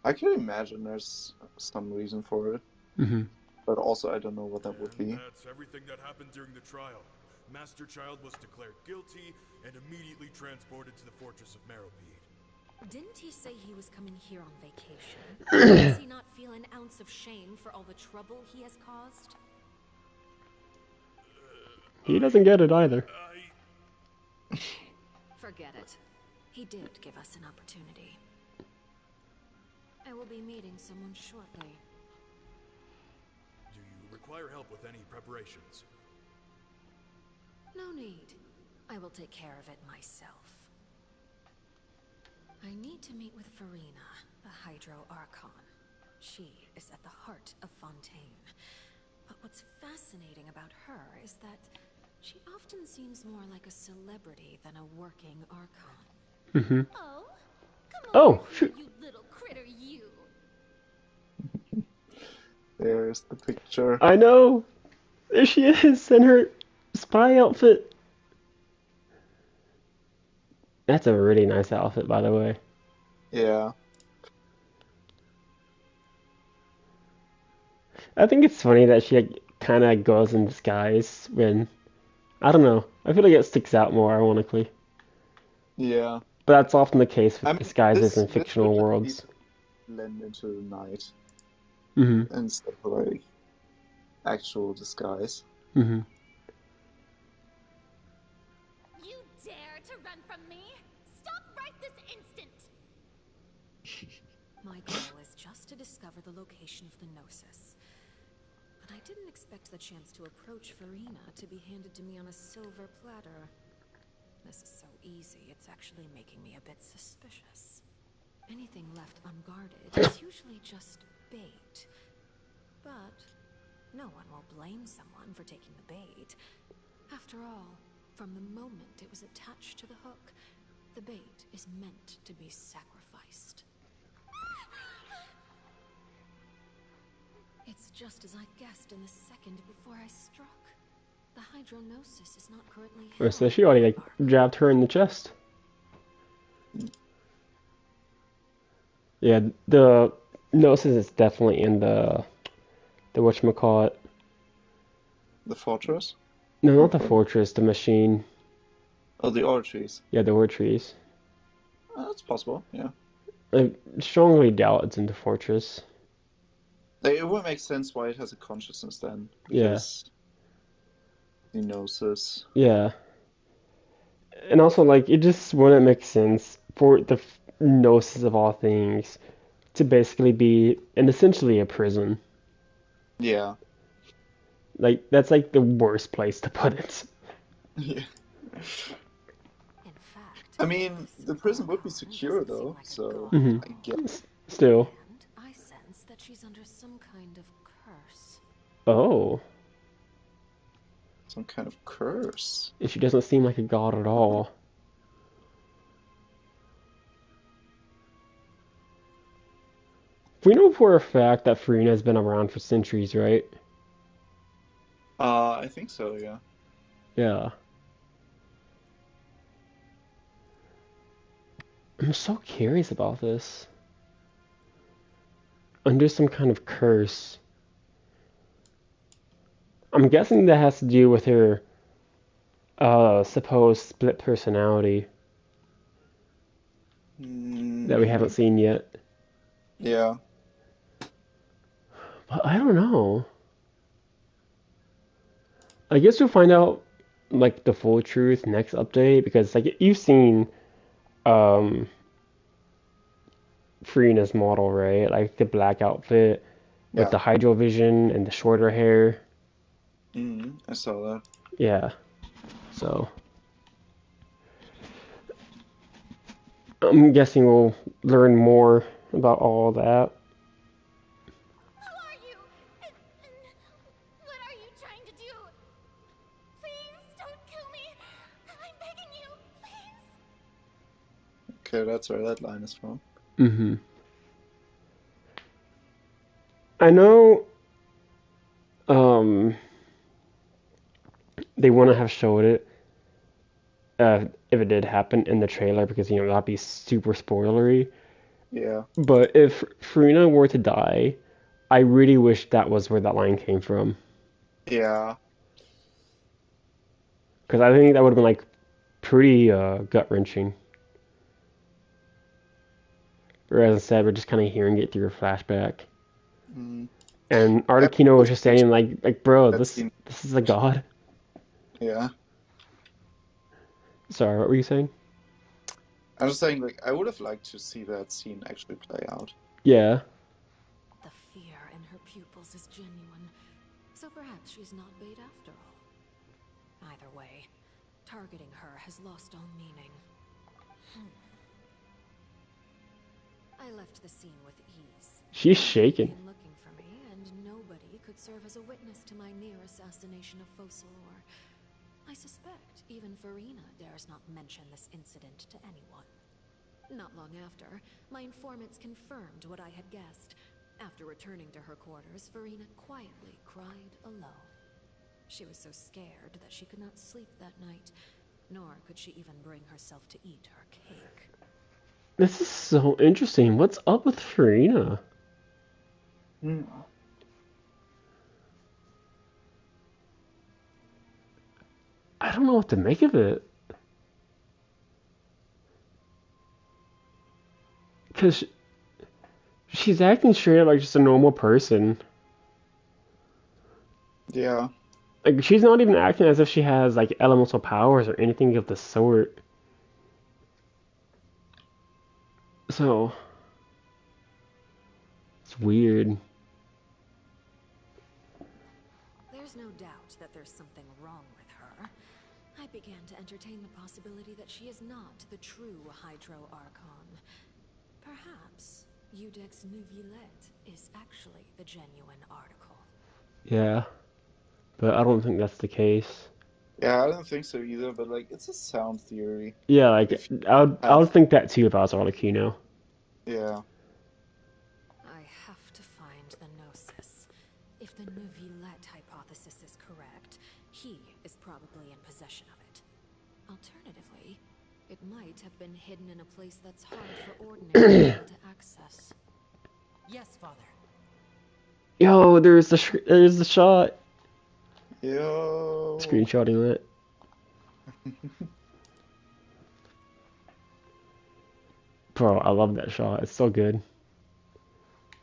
I can imagine there's some reason for it. Mm-hmm. But also I don't know what that would be. That's everything that happened during the trial. Master Child was declared guilty and immediately transported to the fortress of Meripede. Didn't he say he was coming here on vacation? Does he not feel an ounce of shame for all the trouble he has caused? He doesn't get it either. Forget it. He did give us an opportunity. I will be meeting someone shortly. Do you require help with any preparations? No need. I will take care of it myself. I need to meet with Farina, the Hydro Archon. She is at the heart of Fontaine. But what's fascinating about her is that she often seems more like a celebrity than a working Archon. Mm-hmm. Oh, come Oh, on, shoot. you little critter, you. There's the picture. I know! There she is in her spy outfit. That's a really nice outfit, by the way. Yeah. I think it's funny that she like, kind of goes in disguise when I don't know. I feel like it sticks out more, ironically. Yeah. But that's often the case I with mean, disguises in this would fictional at least worlds. blend into the night Mm-hmm. instead of like actual disguise. Mm-hmm. You dare to run from me? Stop right this instant! My goal is just to discover the location of the Gnosis. But I didn't expect the chance to approach Farina to be handed to me on a silver platter. This is so easy, it's actually making me a bit suspicious. Anything left unguarded is usually just bait. But no one will blame someone for taking the bait. After all, from the moment it was attached to the hook, the bait is meant to be sacrificed. It's just as I guessed in the second before I struck. The hydronosis is not currently held. So she already like jabbed her in the chest. Yeah, the Gnosis is definitely in the whatchamacallit. The fortress? No, not the fortress, the machine. Oh, the ore trees. Yeah, the ore trees. That's possible, yeah. I strongly doubt it's in the fortress. It would make sense why it has a consciousness then. Yeah. Because he knows this. Yeah. And also, like, it just wouldn't make sense for the Gnosis of all things to basically be essentially a prison. Yeah. Like, that's like the worst place to put it. Yeah. In fact, I mean, the prison would be secure though, so Mm-hmm. I guess. Still. and I sense that she's under some kind of curse. Oh. Some kind of curse. She doesn't seem like a god at all. We know for a fact that Farina has been around for centuries, right? I think so, yeah. Yeah. I'm so curious about this. Under some kind of curse. I'm guessing that has to do with her supposed split personality that we haven't seen yet. Yeah. But I don't know. I guess we'll find out like the full truth next update because like you've seen Farina's model, right? Like the black outfit with Yeah. the hydrovision and the shorter hair. I saw that. Yeah. So I'm guessing we'll learn more about all that. Who are you? And what are you trying to do? Please don't kill me. I'm begging you, please. Okay, that's where that line is from. Mm-hmm. I know they want to have showed it if it did happen in the trailer because you know that'd be super spoilery. Yeah. But if Farina were to die, I really wish that was where that line came from. Yeah. Because I think that would have been like pretty gut-wrenching. Whereas instead we're just kind of hearing it through a flashback. And ARLECCINO was just saying like bro, this is a god. Yeah. Sorry, what were you saying? I was saying, like, I would have liked to see that scene actually play out. Yeah. The fear in her pupils is genuine, so perhaps she's not bait after all. Either way, targeting her has lost all meaning. I left the scene with ease. She's shaking. Nobody looking for me, and nobody could serve as a witness to my near assassination of Focalor. I suspect even Farina dares not mention this incident to anyone. Not long after, my informants confirmed what I had guessed. After returning to her quarters, Farina quietly cried alone. She was so scared that she could not sleep that night, nor could she even bring herself to eat her cake. This is so interesting. What's up with Farina? Hmm. I don't know what to make of it. Because she's acting straight up like just a normal person. Yeah. Like, she's not even acting as if she has, like, elemental powers or anything of the sort. So, it's weird. There's no doubt that there's something wrong with her. I began to entertain the possibility that she is not the true Hydro Archon. Perhaps Eudex Neuvillette is actually the genuine article. Yeah, but I don't think that's the case. Yeah, I don't think so either, but like it's a sound theory. Yeah, like, If you I would have think that too if I was Arlecchino. yeah. I have to find the Gnosis. If the Neuvillette hypothesis is correct, he is probably in possession of it. Alternatively, it might have been hidden in a place that's hard for ordinary people to access. Yes, Father. Yo, there's the shot. Yo. Screenshotting that. Bro, I love that shot. It's so good.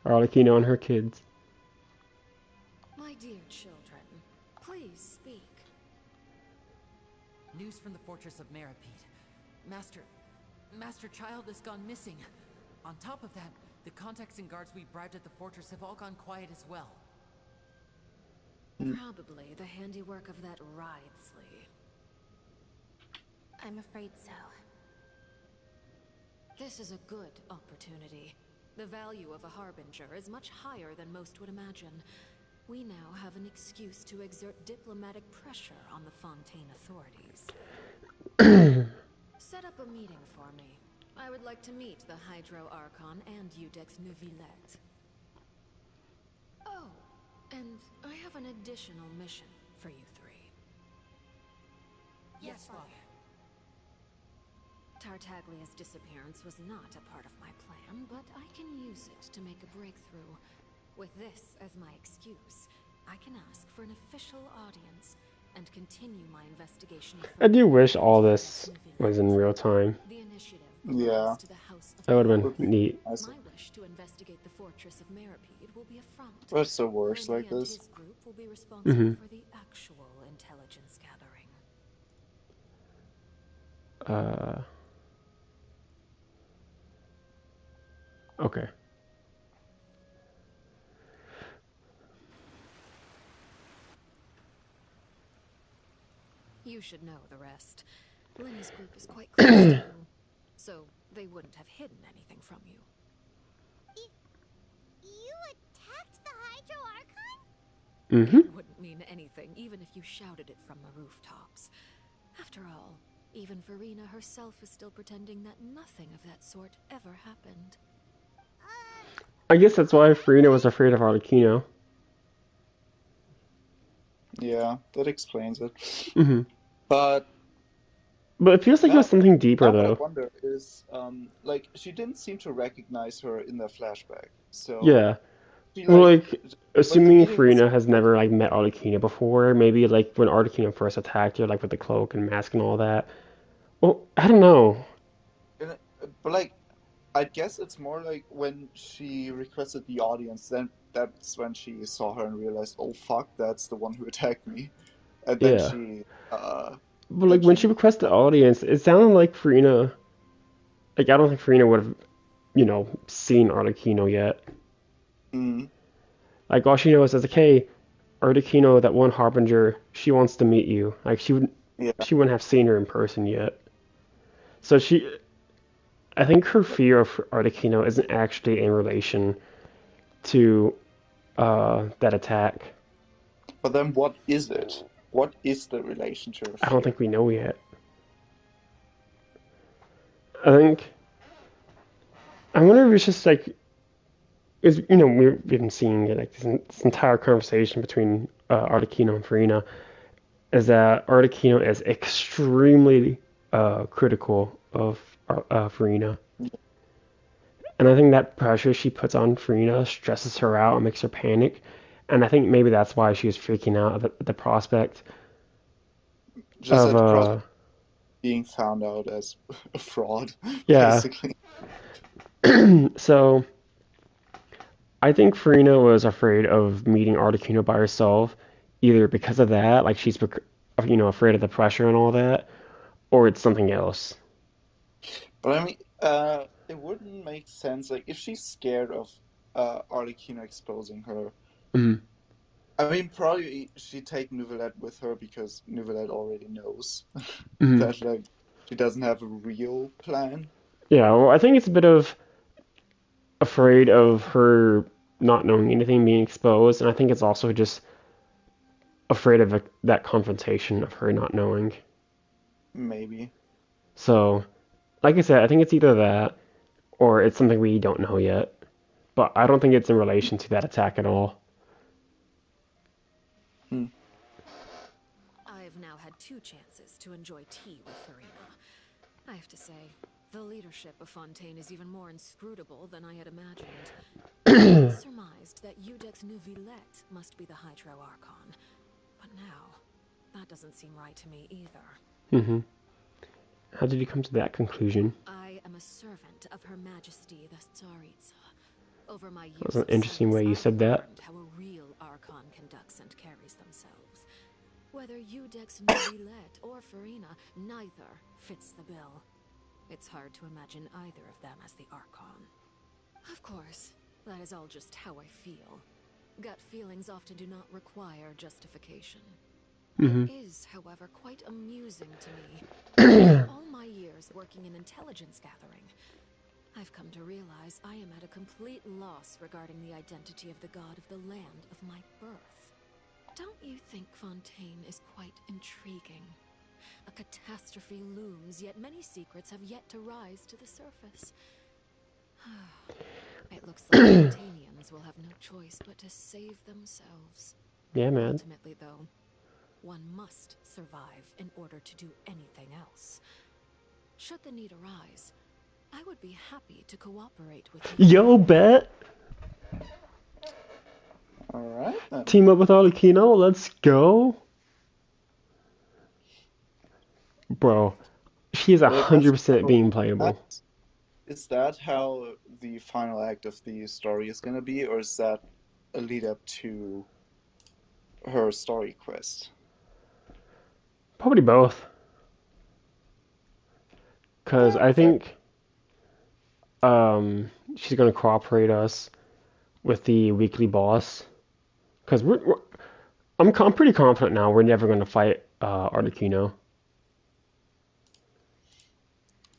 Arlecchino and her kids. My dear children, please speak. News from the fortress of Meripede. Master Child has gone missing. On top of that, the contacts and guards we bribed at the fortress have all gone quiet as well. Probably the handiwork of that Wriothesley. I'm afraid so. This is a good opportunity. The value of a harbinger is much higher than most would imagine. We now have an excuse to exert diplomatic pressure on the Fontaine authorities. Set up a meeting for me. I would like to meet the Hydro Archon and Eudex Neuvillette. Oh, and I have an additional mission for you three. Yes, Father. Tartaglia's disappearance was not a part of my plan, but I can use it to make a breakthrough. With this as my excuse, I can ask for an official audience and continue my investigation of I do wish all this was in real time. the initiative Yeah. belongs to the House of That would have Would been be neat. nice. My wish to investigate the fortress of Meripede will be a front. What's the worst Lily like and this? his group will be responsible Mhm. for the actual intelligence gathering. Okay. You should know the rest. Lenny's group is quite close to you, so they wouldn't have hidden anything from you. You attacked the Hydro Archon? Mm-hmm. It wouldn't mean anything, even if you shouted it from the rooftops. After all, even Farina herself is still pretending that nothing of that sort ever happened. I guess that's why Farina was afraid of Arlecchino. Yeah, that explains it. Mm-hmm. But But it feels like it was now, something deeper, now what I though. wonder is, like she didn't seem to recognize her in the flashback. So Yeah. she Well, like, like, the assuming meeting was Farina has never, like, met Arlecchino before, maybe, like, when Arlecchino first attacked her, like, with the cloak and mask and all that. Well, I don't know. but like, I guess it's more like when she requested the audience, then that's when she saw her and realized, oh fuck, that's the one who attacked me. And then Yeah. she, But, like, when she requested the audience, it sounded like Farina, like, I don't think Farina would have, seen Arlecchino yet. mm, Like, all she knows is, like, hey, Arlecchino, that one harbinger, she wants to meet you. Like, she yeah, wouldn't have seen her in person yet. So I think her fear of Arlecchino isn't actually in relation to that attack. but then what is it? What is the relationship I don't here? think we know yet. I wonder if it's just like, we've been seeing it, like this entire conversation between Arlecchino and Farina. is that Arlecchino is extremely critical of Farina. And I think that pressure she puts on Farina stresses her out and makes her panic. And I think maybe that's why she was freaking out at the prospect Just of at the prospect of being found out as a fraud, yeah. basically. So I think Farina was afraid of meeting Arlecchino by herself, either because of that, like she's afraid of the pressure and all that, or it's something else. But I mean, it wouldn't make sense, like, if she's scared of Arlecchino exposing her. Mm. I mean, probably she'd take Neuvillette with her because Neuvillette already knows Mm. that, like, she doesn't have a real plan. Yeah, well, I think it's a bit of afraid of her not knowing anything being exposed, and I think it's also just afraid of that confrontation of her not knowing. Maybe. So, like I said, I think it's either that or it's something we don't know yet. But I don't think it's in relation to that attack at all. I've now had 2 chances to enjoy tea with Farina. I have to say, the leadership of Fontaine is even more inscrutable than I had imagined. I surmised that Iudex Neuvillette must be the Hydro Archon. But now, that doesn't seem right to me either. Mm-hmm. How did you come to that conclusion? I am a servant of Her Majesty the Tsaritsa. Over my years That was an interesting way you said that. learned how a real Archon conducts and carries themselves. Whether Iudex Neuvillette or Farina, neither fits the bill. It's hard to imagine either of them as the Archon. Of course, that is all just how I feel. Gut feelings often do not require justification. Mm-hmm. It is, however, quite amusing to me. All my years working in intelligence gathering, I've come to realize I am at a complete loss regarding the identity of the god of the land of my birth. Don't you think Fontaine is quite intriguing? A catastrophe looms, yet many secrets have yet to rise to the surface. It looks like Fontanians will have no choice but to save themselves. Yeah, man. Ultimately, though, one must survive in order to do anything else. Should the need arise, I would be happy to cooperate with you. Yo, bet! Alright then. Team up with Arlecchino, let's go! Bro, she is 100% being playable. Is that how the final act of the story is gonna be, or is that a lead up to her story quest? Probably both. Because I think she's going to cooperate us with the weekly boss. Because I'm pretty confident now we're never going to fight Arlecchino.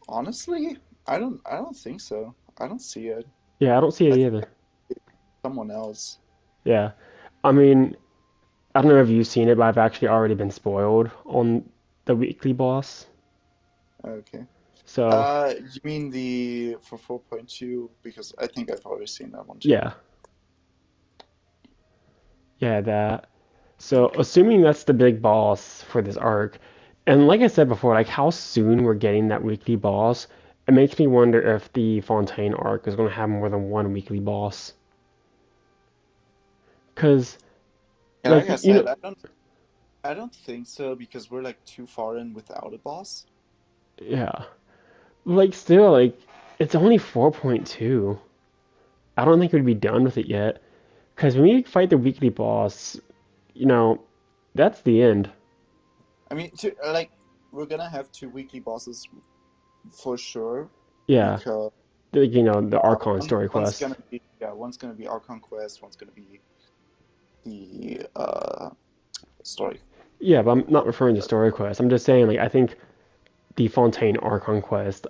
Honestly, I don't think so. I don't see it. Yeah, I don't see it either. Someone else. Yeah. I mean, I don't know if you've seen it, but I've actually already been spoiled on the weekly boss. Okay. So, You mean the for 4.2? Because I think I've already seen that one too. yeah. Yeah, that. So, assuming that's the big boss for this arc, and like I said before, like how soon we're getting that weekly boss, it makes me wonder if the Fontaine arc is going to have more than one weekly boss. Because, Yeah, like, like I said, I don't think so because we're like too far in without a boss. yeah. Like, still, like, it's only 4.2. I don't think we'd be done with it yet. Because when we fight the weekly boss, that's the end. I mean, like, we're gonna have 2 weekly bosses for sure. Yeah. Because the Archon story quest. One's gonna be Archon quest, one's gonna be the story. Yeah, but I'm not referring to story quest. I'm just saying, like, I think the Fontaine Archon quest,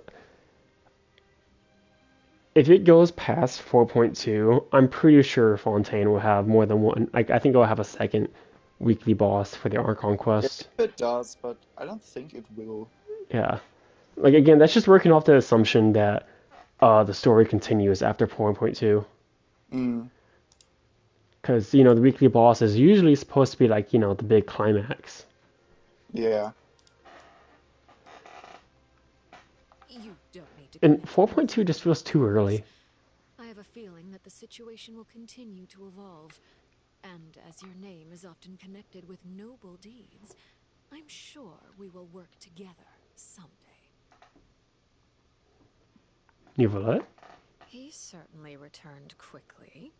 if it goes past 4.2, I'm pretty sure Fontaine will have more than one. Like, I think it'll have a second weekly boss for the Archon quest. If it does, but I don't think it will. Yeah. Like, again, that's just working off the assumption that the story continues after 4.2. Because, the weekly boss is usually supposed to be, like, the big climax. Yeah. You don't need to And commit to 4.2 anything just feels too ridiculous. early. I have a feeling that the situation will continue to evolve. And as your name is often connected with noble deeds, I'm sure we will work together someday. Nyra? He certainly returned quickly.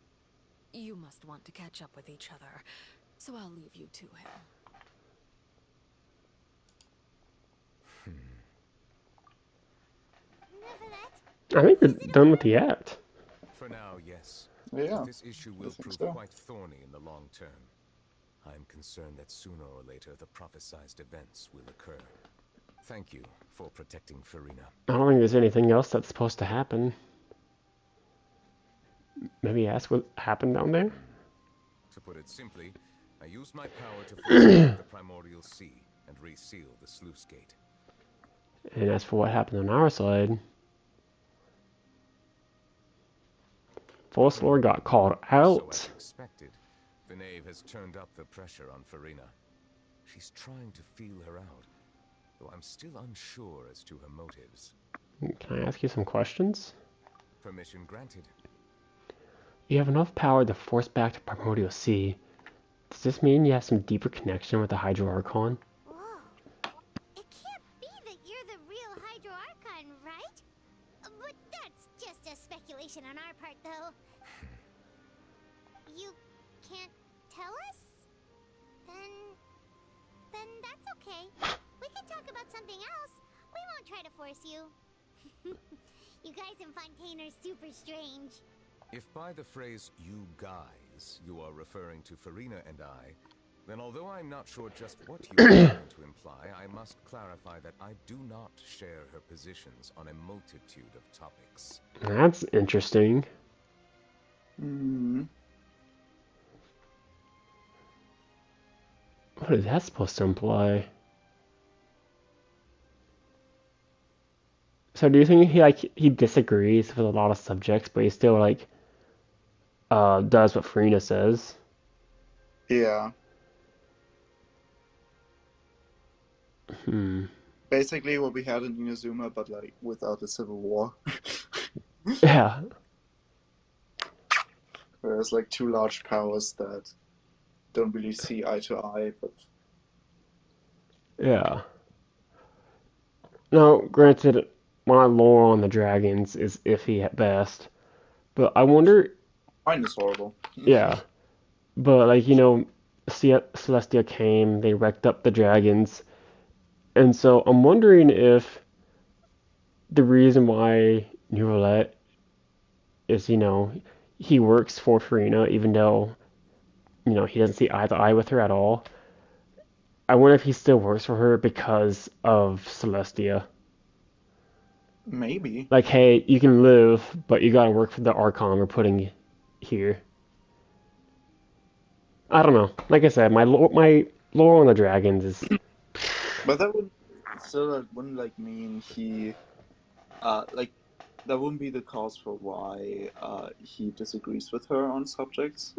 You must want to catch up with each other, so I'll leave you to him. I think we're done with the act. For now, yes. Yeah. But this issue will think prove so. quite thorny in the long term. I'm concerned that sooner or later the prophesized events will occur. Thank you for protecting Farina. I don't think there's anything else that's supposed to happen. Maybe ask what happened down there? To put it simply, I used my power to force open the primordial sea and reseal the sluice gate. And as for what happened on our side, False Lord got called So out. as expected, the knave has turned up the pressure on Farina. She's trying to feel her out, though I'm still unsure as to her motives. Can I ask you some questions? Permission granted. You have enough power to force back the primordial sea. Does this mean you have some deeper connection with the Hydro Archon? Whoa. It can't be that you're the real Hydro Archon, right? But that's just a speculation on our part, though. You can't tell us? Then that's okay. We can talk about something else. We won't try to force you. You guys in Fontaine are super strange. If by the phrase "you guys" you are referring to Farina and I, then although I'm not sure just what you are trying to imply, I must clarify that I do not share her positions on a multitude of topics. That's interesting. What is that supposed to imply? So do you think he disagrees with a lot of subjects, but he still does what Farina says? Yeah. Basically what we had in Inazuma, but like without a civil war. Yeah. There's like two large powers that don't really see eye to eye, but Yeah. Now, granted, my lore on the dragons is iffy at best, but I wonder. mine is horrible. Yeah. But Celestia came, they wrecked up the dragons, and so I'm wondering if the reason why Nyra is, he works for Farina, even though, he doesn't see eye to eye with her at all. I wonder if he still works for her because of Celestia. Maybe. Like, hey, you can live, but you gotta work for the Archon we're putting here. I don't know. Like I said, my lore on the dragons is. But that wouldn't like mean he like that wouldn't be the cause for why he disagrees with her on subjects.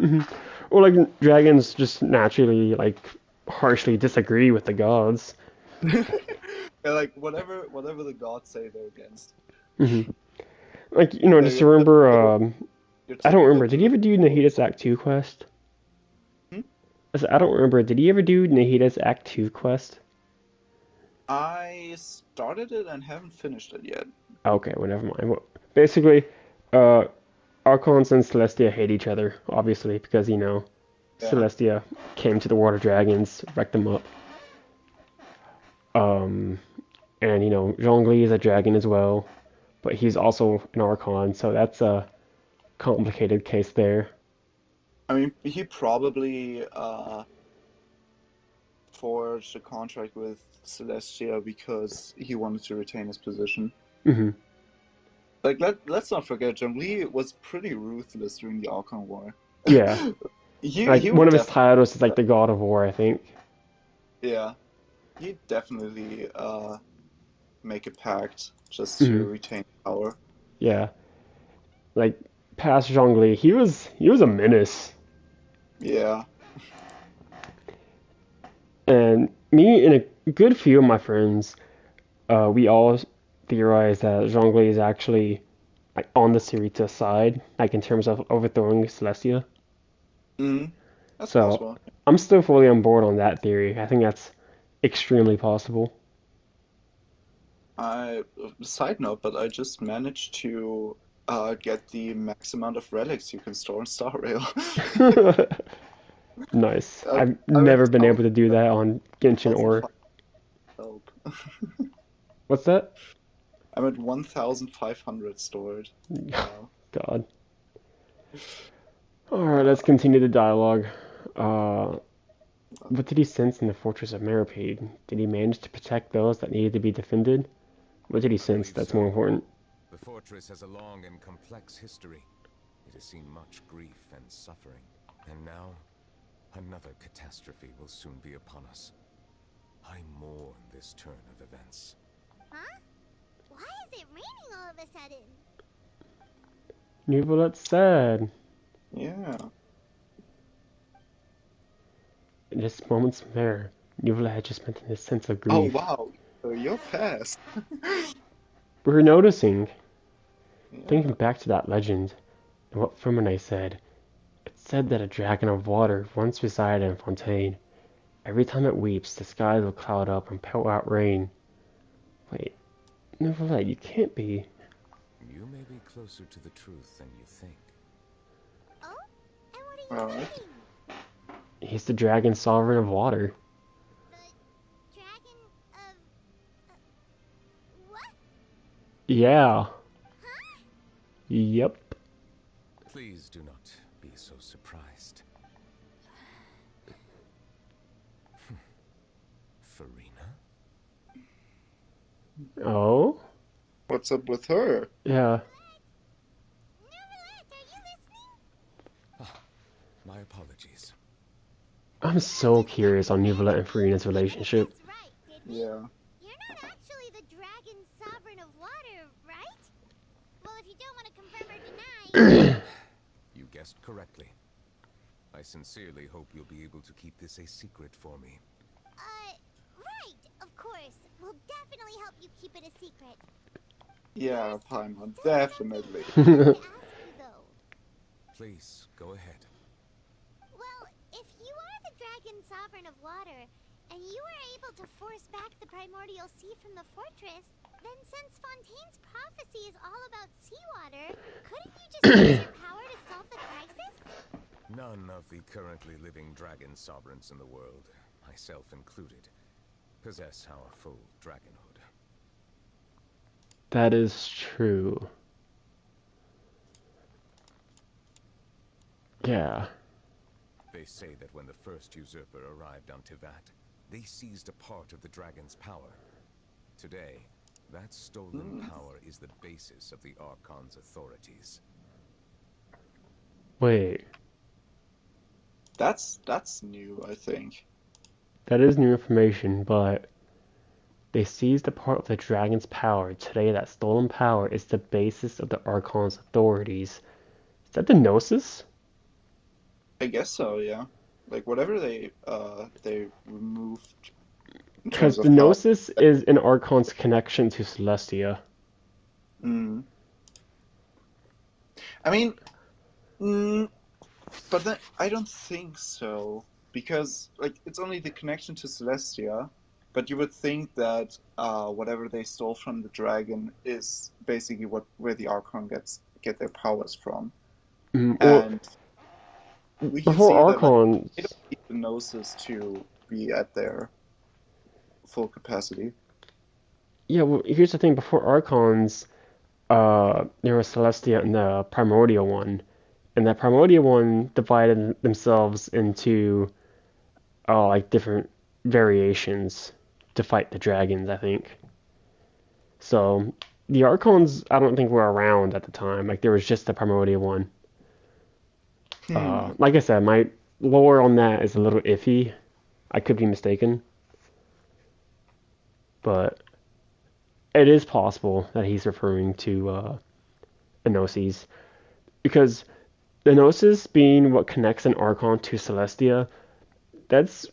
Or like dragons just naturally harshly disagree with the gods. Yeah, like whatever the gods say they're against. Like, just remember, I don't remember. Did he ever do Nahida's Act 2 quest? I don't remember. Did he ever do Nahida's Act 2 quest? I started it and haven't finished it yet. Okay, well, never mind. Well, basically, Archons and Celestia hate each other, obviously, because, Celestia came to the World of Dragons, wrecked them up. And, Zhongli is a dragon as well, but he's also an Archon, so that's a complicated case there. I mean, he probably forged a contract with Celestia because he wanted to retain his position. Like, let's not forget, Zhongli was pretty ruthless during the Archon War. Yeah. One of his titles is the God of War, I think. Yeah. He'd definitely make a pact just to retain power. Yeah. Like, past Zhongli, he was a menace. Yeah. And me, in a good few of my friends, we all theorize that Zhongli is actually like on the Sarita side, like in terms of overthrowing Celestia. Mm, that's So possible. I'm still fully on board on that theory. I think that's extremely possible. Side note, but I just managed to get the max amount of relics you can store in Star Rail. Nice. I'm, I've I'm at never been able to do that on Genshin or 1,500 help. what's that? I'm at 1,500 stored now. God. All right, let's Uh, continue the dialogue. Uh, what did he sense in the fortress of Meripede? Did he manage to protect those that needed to be defended? What did he I sense? believe That's more so. important. The fortress has a long and complex history. It has seen much grief and suffering. And now, another catastrophe will soon be upon us. I mourn this turn of events. Huh? Why is it raining all of a sudden? Nuvolet's sad. yeah. In just moments there, Nuvolet had just mentioned his sense of Oh grief. wow, so you're fast. We were noticing, thinking Yeah. back to that legend, and what Firmine said. It said that a dragon of water once resided in Fontaine. Every time it weeps, the skies will cloud up and pour out rain. Wait, Nuvolet, you can't be. You may be closer to the truth than you think. Oh? And what are All you right. eating? He's the dragon sovereign of water. The dragon of... what? Yeah. Huh? Yep. Please do not be so surprised. Farina? Oh? What's up with her? Yeah. Nuvalet, are you listening? Ah, my apologies. I'm so curious on Nuvolet and Farina's relationship. That's right, did we? Yeah. You're not actually the dragon sovereign of water, right? Well, if you don't want to confirm or deny... You guessed correctly. I sincerely hope you'll be able to keep this a secret for me. right, of course. We'll definitely help you keep it a secret. Yeah, Paimon, definitely. I have to ask you, though. Please, go ahead. Well, if you are the dragon sovereign of water, and you are able to force back the primordial sea from the fortress, then since Fontaine's prophecy is all about seawater, couldn't you just use your power to solve the crisis? None of the currently living dragon sovereigns in the world, myself included, possess our full dragonhood. That is true. Yeah. They say that when the first usurper arrived on Tivat, they seized a part of the dragon's power. Today, that stolen power is the basis of the Archon's authorities. Wait. That's new, I think. That is new information, but they seized a part of the dragon's power. Today, that stolen power is the basis of the Archon's authorities. Is that the Gnosis? I guess so, yeah. Like whatever they removed in Because terms the of power. Gnosis is an Archon's connection to Celestia. Mm. I mean, but then I don't think so because like it's only the connection to Celestia, but you would think that whatever they stole from the dragon is basically where the Archon get their powers from, Well, and we can before see that like Archons, they don't need the Gnosis to be at their full capacity. yeah, well, here's the thing. Before Archons, there was Celestia and the Primordial One, and that Primordial One divided themselves into like different variations to fight the dragons, I think. So the Archons, I don't think were around at the time. Like there was just the Primordial One. Hmm. Like I said, my lore on that is a little iffy. I could be mistaken, but it is possible that he's referring to Enosis because the Gnosis being what connects an Archon to Celestia, that's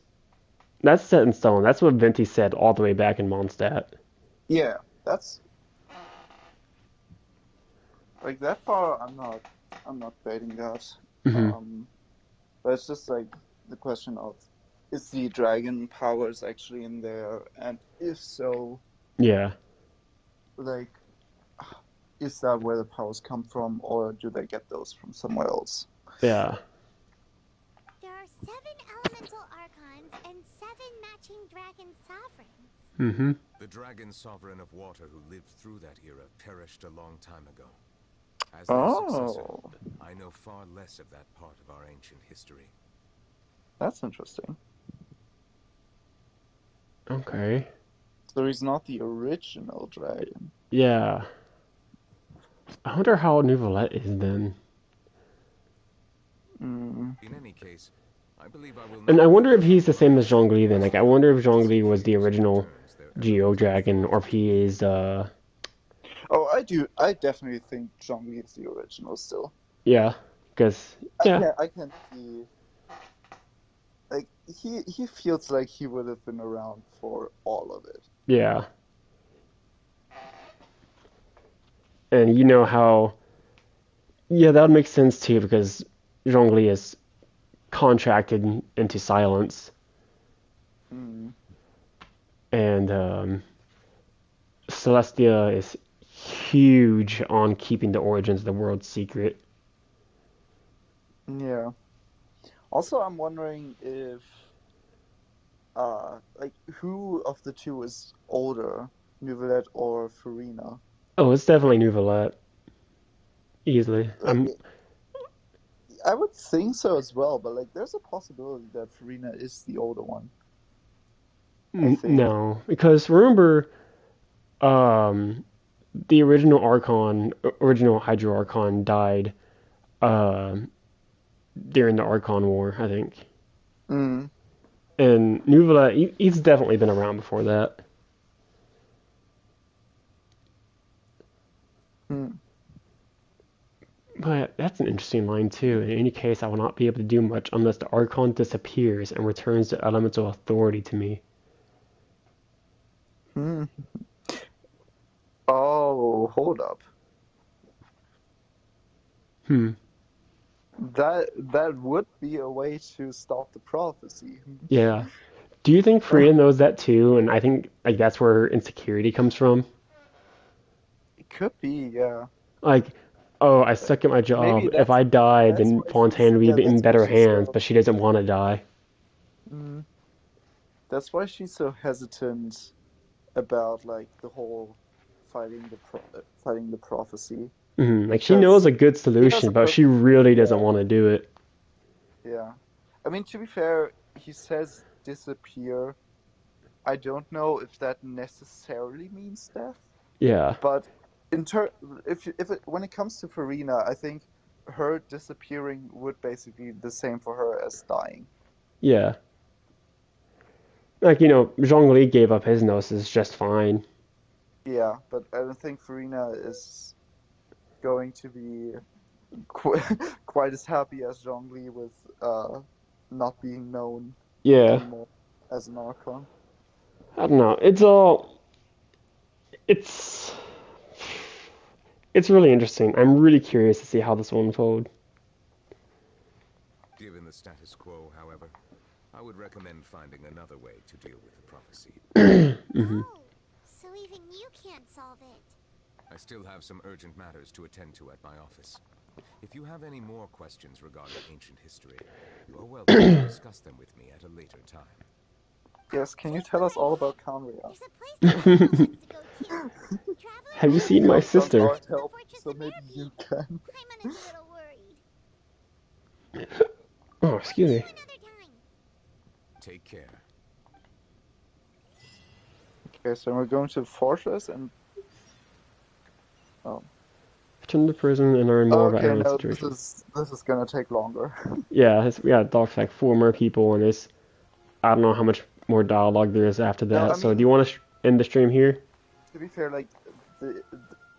That's set in stone. That's what Venti said all the way back in Mondstadt. Yeah, that's like that far. I'm not debating that. Hmm. Um, but it's just like the question of is the dragon powers actually in there, and if so, Yeah. like is that where the powers come from, or do they get those from somewhere else? Yeah. There are 7 elemental archons and 7 matching dragon sovereigns. Hmm. The dragon sovereign of water who lived through that era perished a long time ago. As their successor, Oh, I know far less of that part of our ancient history. that's interesting. Okay. So he's not the original dragon. Yeah. I wonder how Nouvellette is then. Mm. In any case, I believe I will And I not wonder be if he's the same as harmed. Zhongli then. Like, I wonder if Zhongli was the These original returns their Geo elemental Dragon, or if he is, Oh, I do. I definitely think Zhongli is the original still. yeah. Because, yeah. I can see. Like he feels like he would have been around for all of it. Yeah. And you know how, yeah, that would make sense too, because Zhongli is contracted into silence. Mm. And, Celestia is huge on keeping the origins of the world secret. Yeah. Also, I'm wondering if like who of the two is older, Neuvillette or Farina? Oh, it's definitely Nouvellette. Easily. Like I would think so as well, but like there's a possibility that Farina is the older one. I think. No, because remember, um, the original Hydro Archon died, um, during the Archon War, I think. Mm. And Nouvellette, he's definitely been around before that. Mm. But that's an interesting line too. In any case, I will not be able to do much unless the Archon disappears and returns the elemental authority to me. Mm. Oh, hold up. Hmm. That would be a way to stop the prophecy. Yeah. Do you think Freya knows that too? And I think like that's where her insecurity comes from. It could be, yeah. Like, oh, I suck at my Maybe job. If I die, that's then why she's Fontaine would be in that's why better she's hands. so But she doesn't want to die. mm, that's why she's so hesitant about like the whole fighting the prophecy Like she knows because a good he has solution, a but she perfect really doesn't yeah want to do it. yeah. I mean, to be fair, he says disappear. I don't know if that necessarily means death, Yeah, but in ter if it when it comes to Farina, I think her disappearing would basically be the same for her as dying. yeah. Like Zhongli gave up his gnosis just fine. Yeah, but I don't think Farina is going to be qu quite as happy as Zhongli with not being known Yeah, anymore as an Archon. I don't know. It's it's really interesting. I'm really curious to see how this will unfold. Given the status quo, however, I would recommend finding another way to deal with the prophecy. Hmm. Oh, so even you can't solve it. I still have some urgent matters to attend to at my office. If you have any more questions regarding ancient history, you are welcome to discuss them with me at a later time. Yes, can you tell us all about Conria? There's a place that everyone wants to go to. Traveler Have you seen We my also sister? can't help, so maybe you can. I'm a little worried. Oh, excuse me. Another time. Take care. Okay, so we're going to the fortress and oh. Return to prison and learn more about Okay, Aaron's no, situation. this is gonna take longer. Yeah, we gotta talk to like 4 more people, and I don't know how much more dialogue there is after No, that. I So do mean, you want to end the stream here? to be fair, like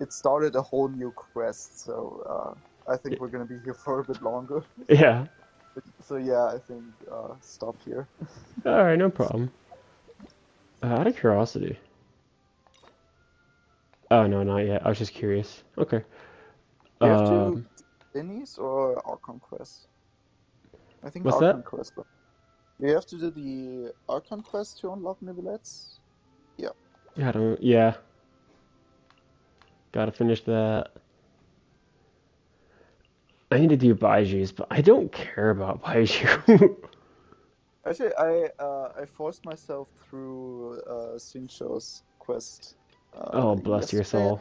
it started a whole new quest, so I think we're gonna be here for a bit longer. Yeah. So yeah, I think stop here. Alright, no problem. Out of curiosity. Oh, no, not yet. I was just curious. Okay. Do you have to Um, Denny's or Archon Quest? I think what's Archon that? Quest. But do you have to do the Archon Quest to unlock Nibelets? Yeah. Yeah, I don't. Yeah, gotta finish that. I need to do Baiju's, but I don't care about Baiju. Actually, I forced myself through Xingqiu's quest Oh, bless your yesterday,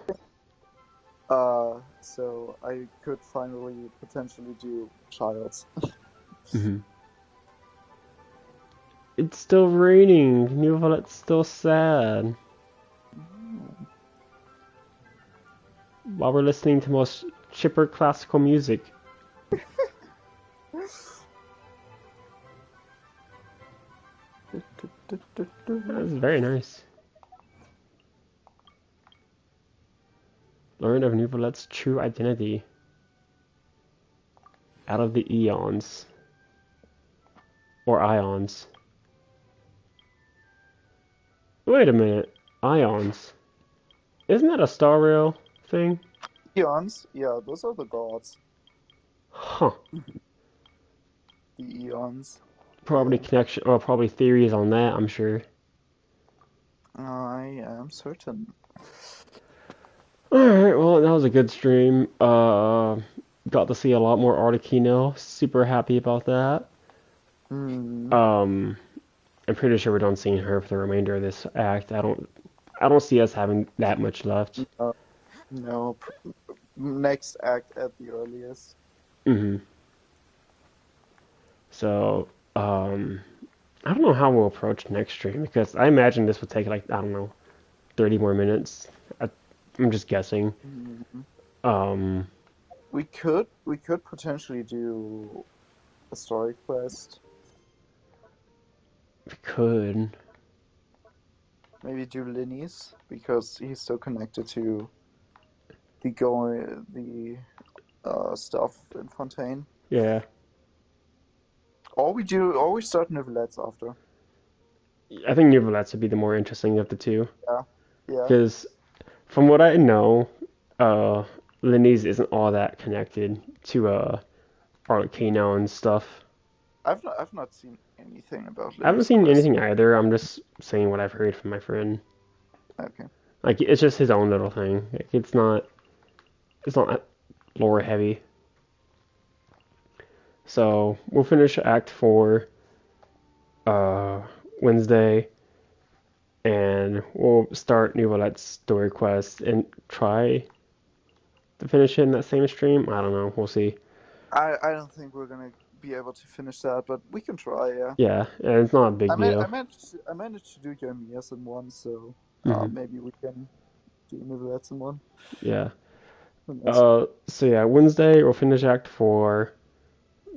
soul. so I could finally potentially do Childs. Hmm. It's still raining. New Violet's still sad. While we're listening to most chipper classical music. That's very nice. Learn of New Violet's true identity. Out of the eons. Or ions. Wait a minute. Ions. Isn't that a Star Rail thing? Eons, yeah, those are the gods. Huh. The eons. Probably Yeah. connection, or probably theories on that, I'm sure. I am certain. Alright, well, that was a good stream. Got to see a lot more Arlecchino. Super happy about that. Mm. I'm pretty sure we're done seeing her for the remainder of this act. I don't see us having that much left. No, next act at the earliest. Hmm. So, I don't know how we'll approach next stream because I imagine this would take like, I don't know, 30 more minutes. I'm just guessing. Mhm. Um, We could potentially do a story quest. we could. Maybe do Linny's because he's still connected to the stuff in Fontaine. Yeah. Or we start Nivelettes after. I think New Villette would be the more interesting of the two. Yeah. Yeah. Because from what I know, uh, Linny's isn't all that connected to Arlecchino and stuff. I've not seen anything about I haven't Linny's seen quest. anything either. I'm just saying what I've heard from my friend. Okay. Like it's just his own little thing. Like, it's not lore heavy. So we'll finish Act 4 uh, Wednesday, and we'll start New Villette's story quest and try to finish it in that same stream. I don't know. We'll see. I don't think we're gonna be able to finish that, but we can try, yeah. Yeah, and it's not a big deal. I managed to do Jeremias in one, so Hmm. maybe we can do Nivelettes in one. Yeah. Who knows? So yeah, Wednesday we'll finish Act 4,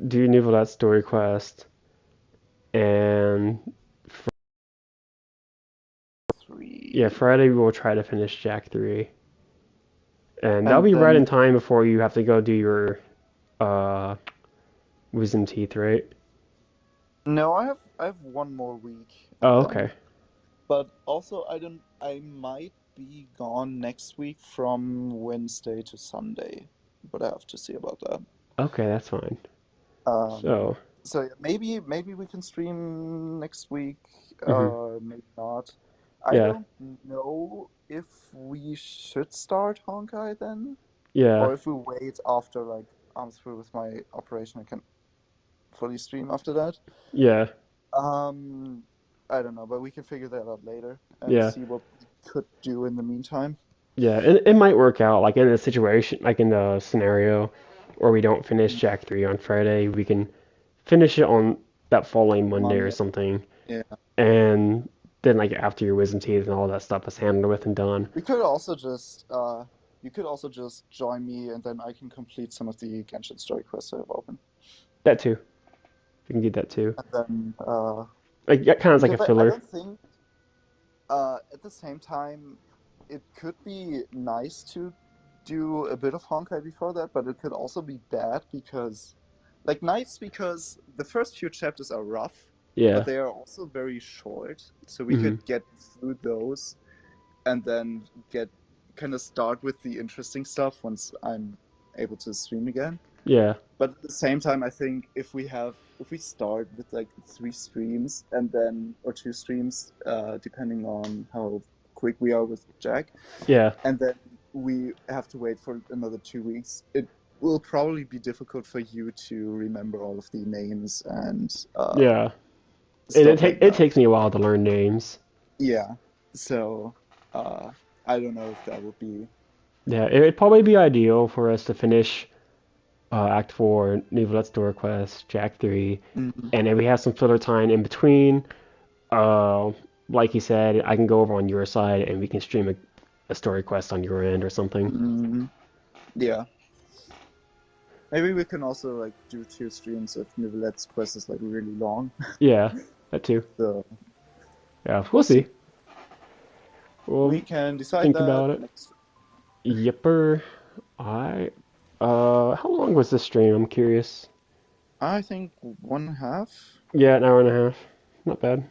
do New Villette's story quest, and yeah, 3. Friday we'll try to finish Jack 3. And that'll And be right then in time before you have to go do your uh wisdom teeth, right? no, I have one more week, Oh, and okay. then but also I might be gone next week from Wednesday to Sunday, but I have to see about that. Okay, that's fine. Um, So, so yeah, maybe we can stream next week, hmm, maybe not. I yeah, don't know if we should start Honkai then, yeah, or if we wait after like I'm through with my operation, I can fully stream after that. yeah, Um, I don't know, but we can figure that out later and yeah, see what we could do in the meantime. yeah. It might work out, like in a situation, like in the scenario where we don't finish Jack 3 on Friday, we can finish it on that following Monday or Monday. something. Yeah. And then, like, after your wisdom teeth and all that stuff is handled with and done. We could also just you could also just join me and then I can complete some of the Genshin story quests I have open. That too. We can do that too. And then Like, that kind of like a because I filler. don't think at the same time it could be nice to do a bit of Honkai before that, but it could also be bad because like nice because the first few chapters are rough, Yeah. but they are also very short, so we Mhm. could get through those and then get kind of start with the interesting stuff once I'm able to stream again. Yeah. But at the same time, I think if we start with like 3 streams and then or 2 streams, depending on how quick we are with Jack, Yeah. and then we have to wait for another 2 weeks, it will probably be difficult for you to remember all of the names and Yeah. stuff like It that. takes me a while to learn names. Yeah. So I don't know if that would be. Yeah, it'd probably be ideal for us to finish Act 4, New Let's Door Quest, Jack 3, Mhm. and then we have some filler time in between. Uh, like you said, I can go over on your side and we can stream a story quest on your end or something. Mhm. Yeah. Maybe we can also like do 2 streams if Nivelette's quest is like really long. Yeah, that too. So Yeah, we'll see. We'll we can decide think that about it. next. Yipper. I. How long was this stream? I'm curious. I think 1.5. Yeah, an hour and a half. Not bad.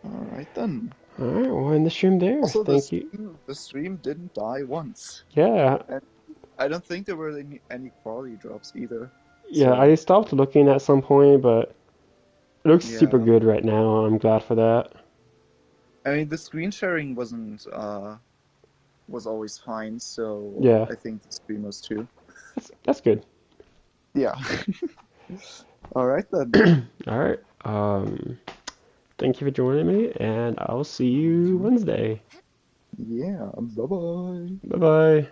All right then. All right, we'll end the stream there. Also, Thank you. the stream didn't die once. Yeah, And I don't think there were any quality drops either. yeah. So, I stopped looking at some point, but it looks super yeah. good right now. I'm glad for that. I mean, the screen sharing was always fine, so Yeah, I think the stream was too. that's good. Yeah. All right then. All right. Thank you for joining me, and I'll see you Wednesday. Yeah. Bye bye. Bye bye.